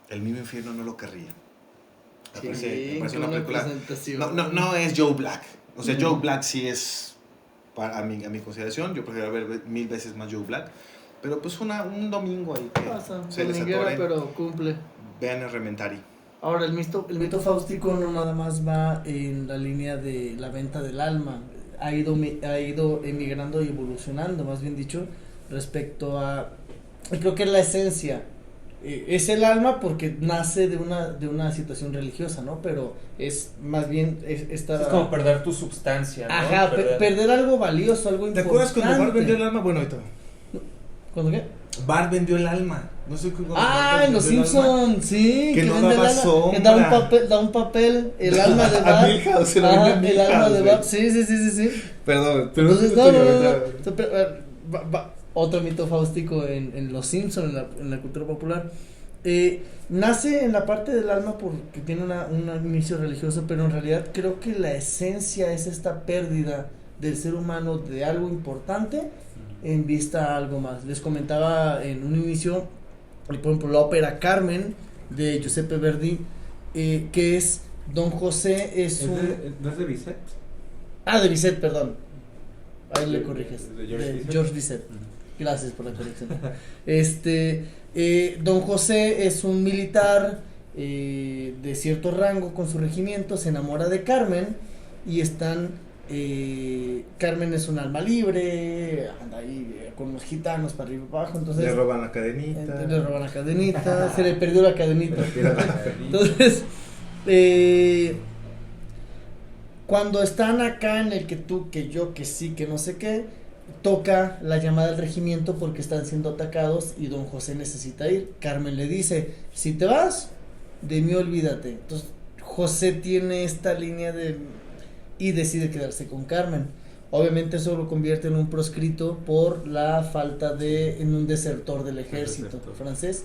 el mismo infierno no lo querría. Me parece una película... No es Joe Black. O sea, Joe Black sí es... A mi consideración, yo prefiero ver 1000 veces más Joe Black, pero pues un domingo ahí que se les atore, pero cumple. Vean el Rementari. Ahora, el mito fáustico no nada más va en la línea de la venta del alma, ha ido emigrando y evolucionando, más bien dicho, respecto a, creo que es la esencia, es el alma porque nace de una situación religiosa, ¿no? Pero es más bien esta... Es como perder tu sustancia, ¿no? Ajá, perder algo valioso, algo ¿Te importante. acuerdas cuando Bart vendió el alma? Bueno, ahorita. ¿Cuándo qué? Bart vendió el alma. No sé cómo. En Los Simpsons, sí. Que no vende daba el alma, sombra. que da un papel, el alma de A Bart. Milhouse, se lo Ajá, vende a el alma de Milhouse, Bart. Sí. Perdón, pero Entonces, no. Otro mito fáustico en Los Simpsons, en la cultura popular. Nace en la parte del alma porque tiene un inicio religioso, pero en realidad creo que la esencia es esta pérdida del ser humano de algo importante en vista a algo más. Les comentaba en un inicio, por ejemplo, la ópera Carmen de Giuseppe Verdi, que es Don José ¿No es de Bizet? de Bizet, perdón. Ahí le corriges. ¿De George Bizet. Gracias por la corrección. Don José es un militar de cierto rango con su regimiento, se enamora de Carmen y Carmen es un alma libre, anda ahí con los gitanos para arriba y para abajo, entonces le roban la cadenita. Se le perdió la cadenita. Entonces, cuando están acá en el que tú, que yo, que sí, que no sé qué, toca la llamada del regimiento porque están siendo atacados y Don José necesita ir. Carmen le dice, si te vas, de mí olvídate. Entonces José tiene esta línea y decide quedarse con Carmen. Obviamente eso lo convierte en un proscrito por la falta en un desertor del ejército francés.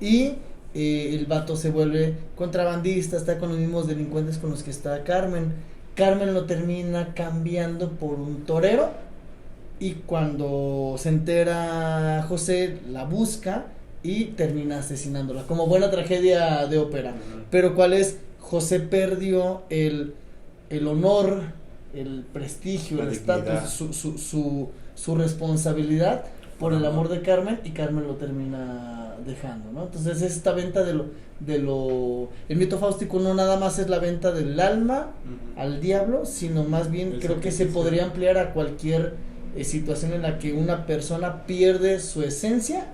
Y el vato se vuelve contrabandista, está con los mismos delincuentes con los que está Carmen. Carmen lo termina cambiando por un torero y cuando se entera José la busca y termina asesinándola, como buena tragedia de ópera. Pero ¿cuál es? José perdió el honor, el prestigio, el estatus, su responsabilidad por el amor de Carmen, y Carmen lo termina dejando, ¿no? Entonces esta venta el mito fáustico no nada más es la venta del alma al diablo, sino más bien creo que se podría ampliar a cualquier situación en la que una persona pierde su esencia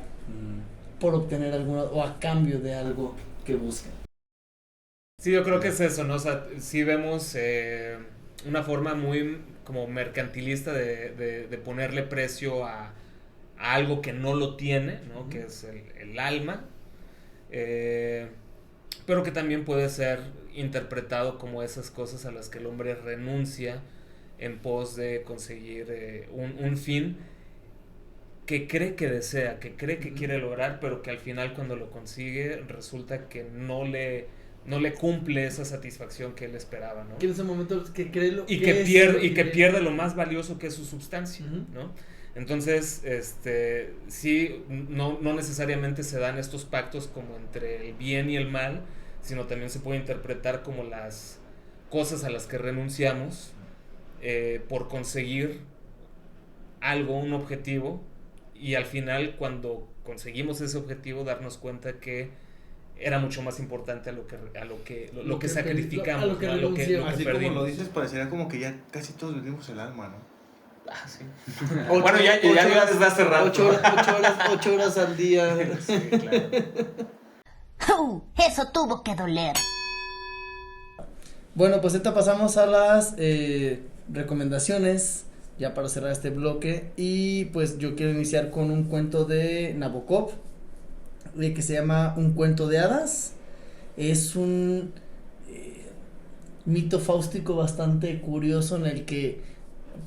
por obtener alguna, o a cambio de algo que busca. Sí, yo creo que es eso, ¿no? O sea, sí vemos una forma muy como mercantilista de ponerle precio a algo que no lo tiene, ¿no? Que es el alma, pero que también puede ser interpretado como esas cosas a las que el hombre renuncia en pos de conseguir un fin que cree que desea, que cree que quiere lograr, pero que al final cuando lo consigue resulta que no le cumple esa satisfacción que él esperaba, ¿no? Que en ese momento que cree lo y que pierde lo más valioso que es su sustancia, ¿no? Entonces, sí, no necesariamente se dan estos pactos como entre el bien y el mal, sino también se puede interpretar como las cosas a las que renunciamos por conseguir algo, un objetivo, y al final cuando conseguimos ese objetivo darnos cuenta que era mucho más importante a lo que sacrificamos, a lo que perdimos. Así como lo dices, parecería como que ya casi todos vendimos el alma, ¿no? Ah, sí. Bueno, ya desde hace rato. 8 horas al día. Sí, claro. Eso tuvo que doler. Bueno, pues ahorita pasamos a las recomendaciones, ya para cerrar este bloque. Y pues yo quiero iniciar con un cuento de Nabokov, que se llama Un cuento de hadas. Es un mito fáustico bastante curioso en el que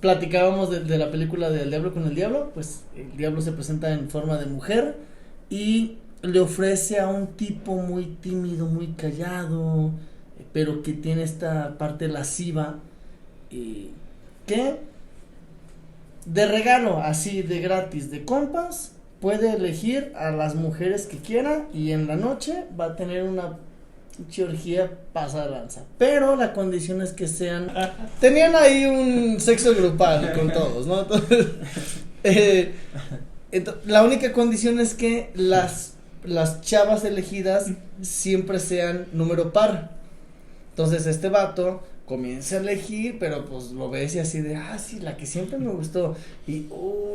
platicábamos de la película de El Diablo con el Diablo. Pues el diablo se presenta en forma de mujer y le ofrece a un tipo muy tímido, muy callado, pero que tiene esta parte lasciva, que de regalo, así de gratis, de compas, puede elegir a las mujeres que quiera y en la noche va a tener una orgía pasada lanza. Pero la condición es que sean... Tenían ahí un sexo grupal con todos, ¿no? Entonces, la única condición es que las chavas elegidas siempre sean número par. Entonces este vato comienza a elegir, pero pues lo ves y así de, sí, la que siempre me gustó, y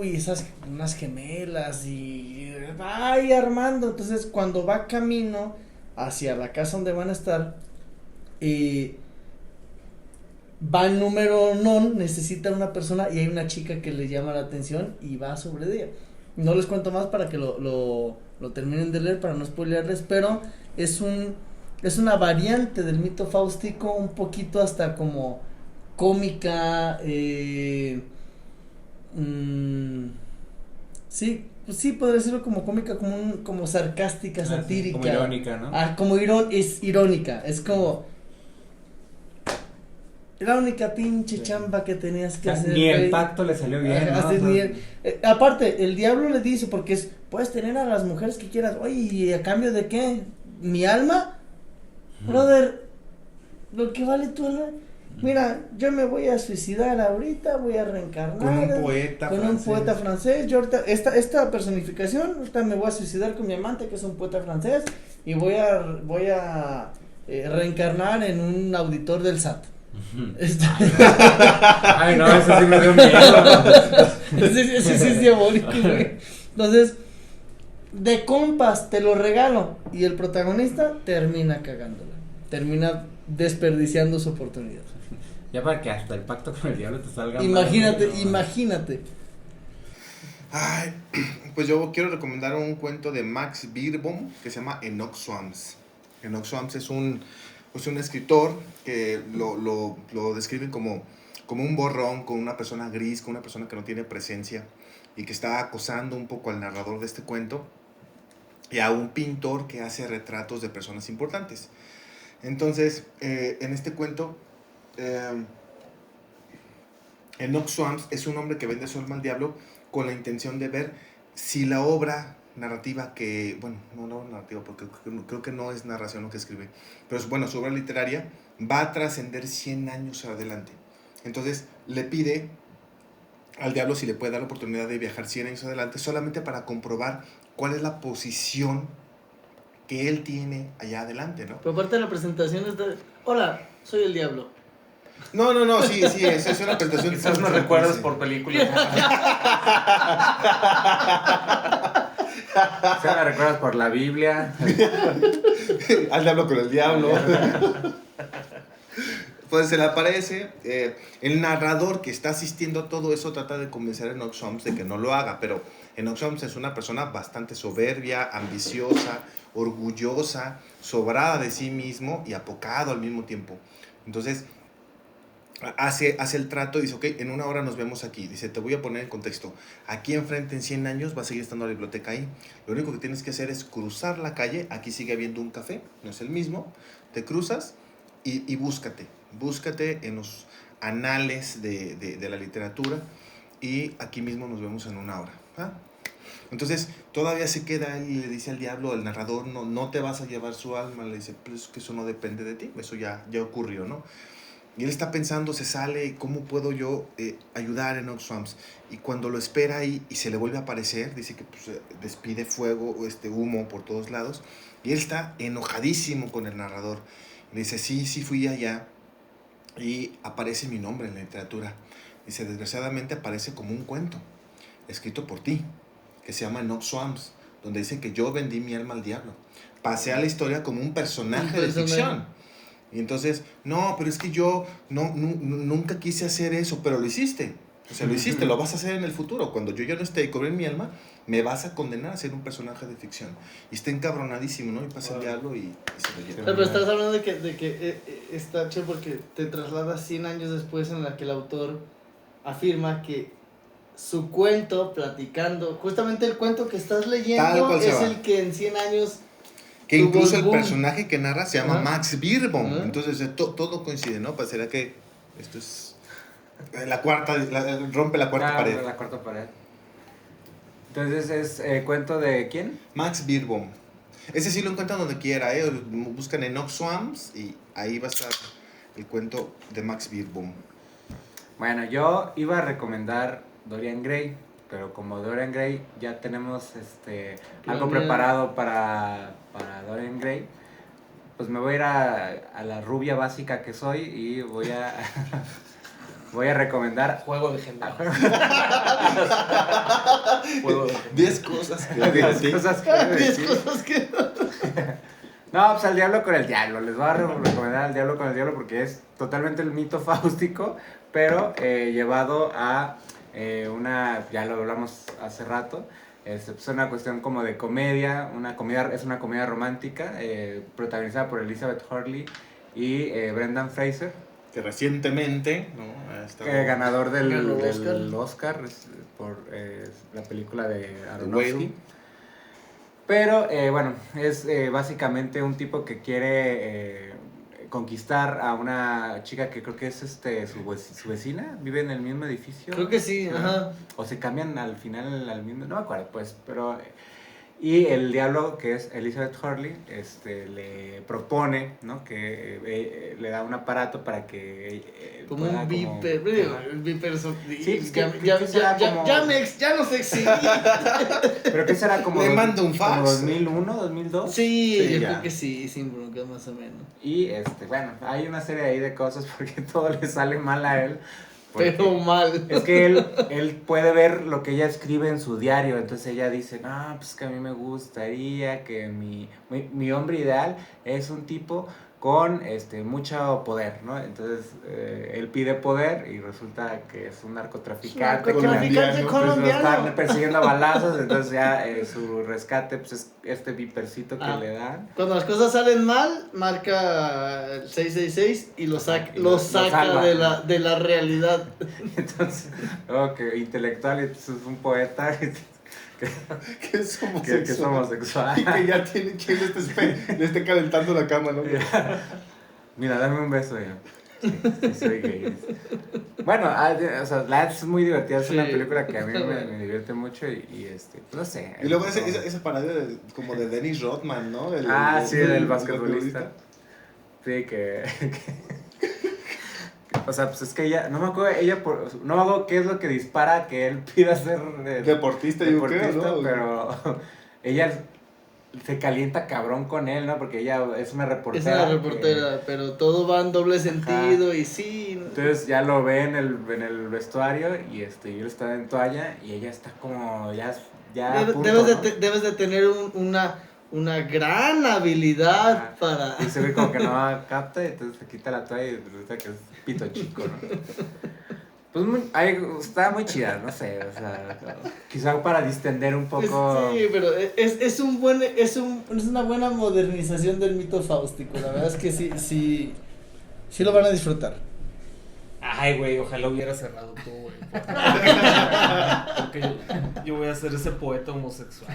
esas, unas gemelas, y ay, armando. Entonces cuando va camino hacia la casa donde van a estar, va en número non, necesita una persona y hay una chica que le llama la atención y va sobre ella. No les cuento más para que lo terminen de leer, para no spoilearles, pero es una variante del mito fáustico, un poquito hasta como cómica, sí, pues sí, podría decirlo como cómica, como sarcástica, satírica. Como irónica, ¿no? Es irónica, es como... La única pinche chamba que tenías que hacer. Ni el güey. pacto le salió bien, Ajá, ¿no? Aparte, el diablo le dice, porque puedes tener a las mujeres que quieras. Oye, ¿y a cambio de qué? ¿Mi alma? Brother, lo que vale tu alma. Mira, yo me voy a suicidar ahorita, voy a reencarnar. Con un poeta francés. Yo ahorita, esta personificación, ahorita me voy a suicidar con mi amante, que es un poeta francés, y voy a reencarnar en un auditor del SAT. Ay, no, eso sí me dio miedo. Ese sí es diabólico, güey. Entonces, de compas te lo regalo y el protagonista termina cagándola, termina desperdiciando su oportunidad. Ya para que hasta el pacto con el diablo te salga. Imagínate. Ay, pues yo quiero recomendar un cuento de Max Beerbohm que se llama Enoch Swamps. Enoch Swamps es un escritor que lo describen como un borrón, con una persona gris, con una persona que no tiene presencia y que está acosando un poco al narrador de este cuento y a un pintor que hace retratos de personas importantes. Entonces, en este cuento, Enoch Swamps es un hombre que vende su alma al diablo con la intención de ver si la obra narrativa que, bueno, no narrativa porque creo que no es narración lo que escribe, pero bueno, su obra literaria va a trascender 100 años adelante. Entonces le pide al diablo si le puede dar la oportunidad de viajar 100 años adelante solamente para comprobar cuál es la posición que él tiene allá adelante, ¿no? Pero aparte de la presentación está, hola, soy el diablo. No, sí, es una presentación. Quizás me recuerdas por películas. O sea, me recuerdas por la Biblia. Al diablo con el diablo. Pues se le aparece. El narrador que está asistiendo a todo eso trata de convencer a Enoch Swamps de que no lo haga, pero Enoch Swamps es una persona bastante soberbia, ambiciosa, orgullosa, sobrada de sí mismo y apocado al mismo tiempo. Entonces hace el trato y dice, ok, en 1 hora nos vemos aquí. Dice, te voy a poner en contexto. Aquí enfrente en 100 años va a seguir estando la biblioteca ahí. Lo único que tienes que hacer es cruzar la calle. Aquí sigue habiendo un café, no es el mismo. Te cruzas y búscate en los anales de la literatura. Y aquí mismo nos vemos en 1 hora. ¿Ah? Entonces todavía se queda él y le dice al diablo, al narrador, no te vas a llevar su alma. Le dice, pues que eso no depende de ti, eso ya ocurrió, ¿no? Y él está pensando, se sale, ¿cómo puedo yo ayudar a Enoch Swamps? Y cuando lo espera ahí y se le vuelve a aparecer, dice que pues, despide fuego, humo por todos lados. Y él está enojadísimo con el narrador. Le dice, sí fui allá. Y aparece mi nombre en la literatura. Dice, desgraciadamente aparece como un cuento, escrito por ti, que se llama Enoch Swams, donde dice que yo vendí mi alma al diablo. Pasé a la historia como un personaje de ficción. Y entonces, no, pero es que yo nunca quise hacer eso, pero lo hiciste. O sea, lo hiciste, lo vas a hacer en el futuro. Cuando yo ya no esté y cobre mi alma, me vas a condenar a ser un personaje de ficción. Y está encabronadísimo, ¿no? Y pasa el diablo y se lo lleva. Pero estás hablando de que está chido porque te trasladas 100 años después en la que el autor afirma que su cuento, platicando, justamente el cuento que estás Tal leyendo cual se es va. el que en 100 años... Que tuvo incluso el boom. personaje que narra se llama Ajá. Max Beerbohm. Ajá. Entonces todo coincide, ¿no? Parecería que esto es la cuarta, rompe la cuarta pared. La cuarta pared. Entonces es cuento de quién? Max Beerbohm. Ese sí lo encuentran donde quiera, buscan en Enoch Swams y ahí va a estar el cuento de Max Beerbohm. Bueno, yo iba a recomendar Dorian Gray, pero como Dorian Gray ya tenemos algo preparado para Dorian Gray, pues me voy a ir a la rubia básica que soy y voy a voy a recomendar Juego de género. Juego de 10 cosas que 10 cosas que debo 10 decir. cosas que... No, pues al diablo con el diablo. Les voy a recomendar al diablo con el diablo porque es totalmente el mito fáustico, pero llevado a ya lo hablamos hace rato, es una cuestión como de comedia, es una comedia romántica protagonizada por Elizabeth Hurley y Brendan Fraser, que recientemente, ¿no? Ha estado- ganador Ganó del Oscar por la película de The Aronofsky. Whale. Pero bueno, es básicamente un tipo que quiere conquistar a una chica que creo que es su vecina, vive en el mismo edificio. Creo que sí, ajá. O se cambian al final al mismo, no me acuerdo pues, pero... Y el diablo, que es Elizabeth Hurley, le propone, ¿no? Que le da un aparato para que Como pueda un viper. Ajá. El viper son... Sí, es que- ya, que será como- ya no sé si... Pero que será como... Le mando un fax. Como 2001, 2002. Sí, Sí, yo ya. creo que sí, sin bronca más o menos. Y bueno, hay una serie ahí de cosas porque todo le sale mal a él. porque Pero mal. es que él puede ver lo que ella escribe en su diario, entonces ella dice, no, pues que a mí me gustaría que mi hombre ideal es un tipo con mucho poder, ¿no? Entonces él pide poder y resulta que es un narcotraficante. Narcotraficante que lo colombiano. están persiguiendo a balazos, entonces ya su rescate pues es este vipercito que le dan. Cuando las cosas salen mal, marca el 666 y lo saca salva. de la realidad. Entonces, que intelectual, entonces es un poeta que Que es homosexual. es homosexual. Y que ya tiene quien le esté calentando la cama, ¿no? Mira, dame un beso ya. Sí, soy gay. Bueno, o sea, la es muy divertida, es una Sí. película que a mí me divierte mucho y no sé. Y luego esa parodia como de Dennis Rodman, ¿no? Sí, del basquetbolista. Sí, o sea, pues es que ella, no me acuerdo qué es lo que dispara que él pida ser Deportista, yo creo, ¿no? pero ella se calienta cabrón con él, ¿no? Porque ella es una Es reportera. una reportera, pero todo va en doble sentido y sí. ¿no? Entonces ya lo ve en el vestuario y él está en toalla y ella está como ya a punto, ¿no? Debes de tener una gran habilidad para... Y se ve como que no capta y entonces se quita la toalla y resulta que es pito chico, ¿no? Pues está muy chida, no sé, o sea, quizá para distender un poco. Sí, pero es una buena modernización del mito fáustico. La verdad es que sí lo van a disfrutar. Ay, güey, ojalá hubiera cerrado tú, güey. Porque yo voy a ser ese poeta homosexual.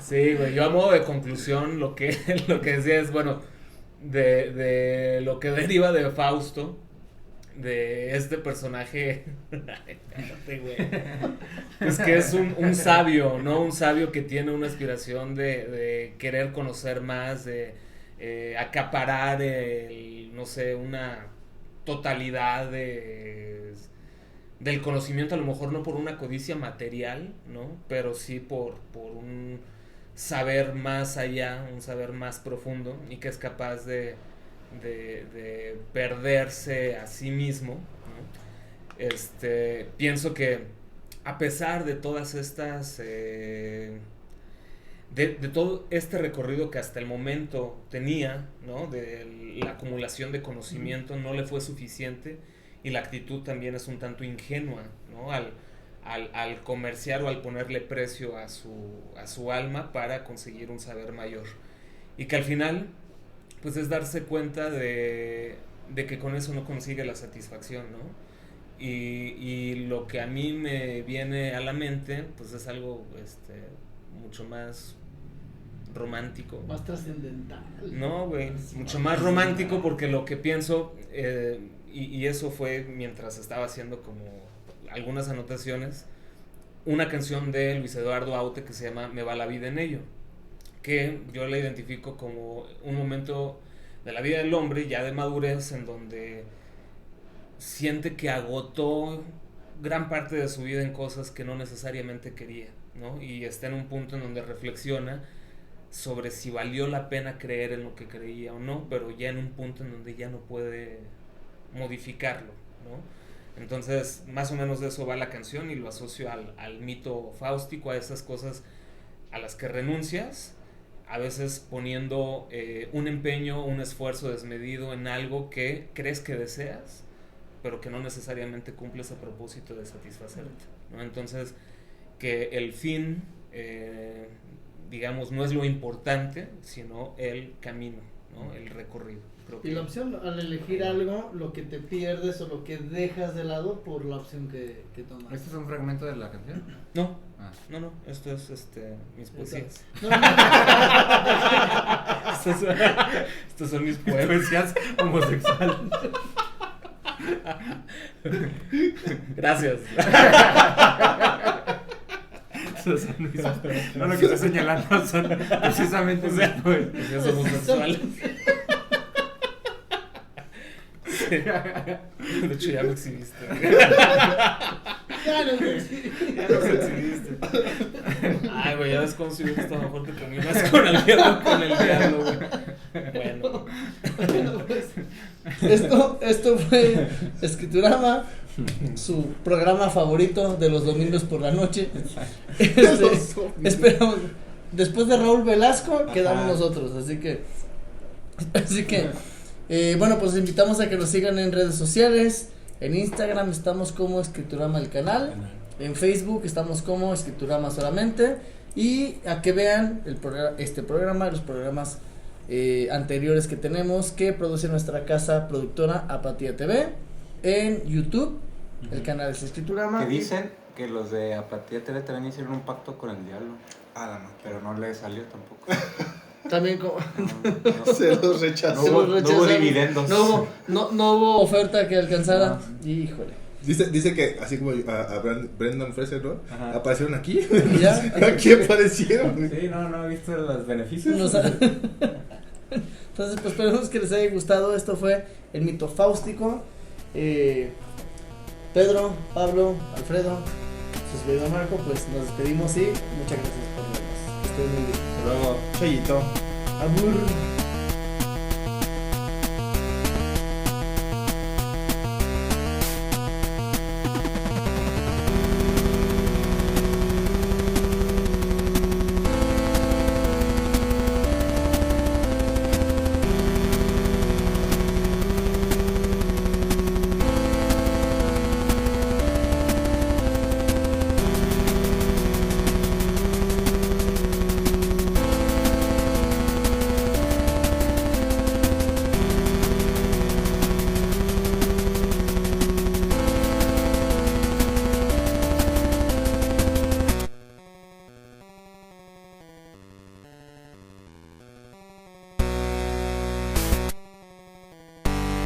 Sí, güey, yo a modo de conclusión lo que decía es, bueno, de lo que deriva de Fausto, de este personaje, espérate, güey, es que es un sabio, ¿no? Un sabio que tiene una aspiración de querer conocer más, de acaparar no sé, una totalidad del conocimiento, a lo mejor no por una codicia material, ¿no? Pero sí por un saber más allá, un saber más profundo, y que es capaz de de perderse a sí mismo, ¿no? Pienso que a pesar de todas estas, de todo este recorrido que hasta el momento tenía, ¿no? De la acumulación de conocimiento, no le fue suficiente, y la actitud también es un tanto ingenua, ¿no? Al comerciar o al ponerle precio a su alma para conseguir un saber mayor, y que al final pues es darse cuenta de que con eso no consigue la satisfacción, ¿no? Y lo que a mí me viene a la mente pues es algo mucho más romántico. Más trascendental. No, güey, mucho más romántico, porque lo que pienso, y eso fue mientras estaba haciendo como algunas anotaciones, una canción de Luis Eduardo Aute que se llama Me va la vida en ello, que yo la identifico como un momento de la vida del hombre ya de madurez, en donde siente que agotó gran parte de su vida en cosas que no necesariamente quería, ¿no? Y está en un punto en donde reflexiona sobre si valió la pena creer en lo que creía o no, pero ya en un punto en donde ya no puede modificarlo, ¿no? Entonces, más o menos de eso va la canción, y lo asocio al mito fáustico, a esas cosas a las que renuncias, a veces poniendo un empeño, un esfuerzo desmedido en algo que crees que deseas, pero que no necesariamente cumple ese propósito de satisfacerte, ¿no? Entonces, que el fin, digamos, no es lo importante, sino el camino, ¿no? El recorrido. Creo que Y la opción, al elegir algo, lo que te pierdes o lo que dejas de lado por la opción que tomas. ¿Este es un fragmento de la canción? No, Ah. no, esto es mis poesías. No, no, Estos son mis poemas. Poesías homosexuales. Gracias. No, lo que estoy señalando son precisamente mis Poesías homosexuales. Sí. De hecho, ya me exhibiste. ya no, Ya nos exhibiste. Ay, güey, ya ves cómo si hubiera estado mejor que terminas con el diablo, güey. Bueno. Bueno, pues, esto fue Escriturama, su programa favorito de los domingos por la noche. Esperamos. Después de Raúl Velasco, quedamos nosotros. Así que bueno, pues invitamos a que nos sigan en redes sociales. En Instagram estamos como Escriturama el canal. En Facebook estamos como Escriturama solamente. Y a que vean este programa y los programas anteriores que tenemos, que produce nuestra casa productora Apatía TV. En YouTube, el canal es Escriturama. Que dicen que los de Apatía TV también hicieron un pacto con el diablo, pero no le salió tampoco. También como Se los rechazó. No hubo dividendos. no hubo oferta que alcanzara. Híjole. Dice que así como a Brendan Fraser, ¿no? Ajá. Aparecieron aquí. ¿Ya? Aquí aparecieron. Sí, no he visto los beneficios. Entonces, pues esperemos que les haya gustado. Esto fue el mito fáustico. Pedro, Pablo, Alfredo, su querido Marco, pues nos despedimos y muchas gracias por vernos. Que estén muy bien. Hasta luego. Chayito. Abur.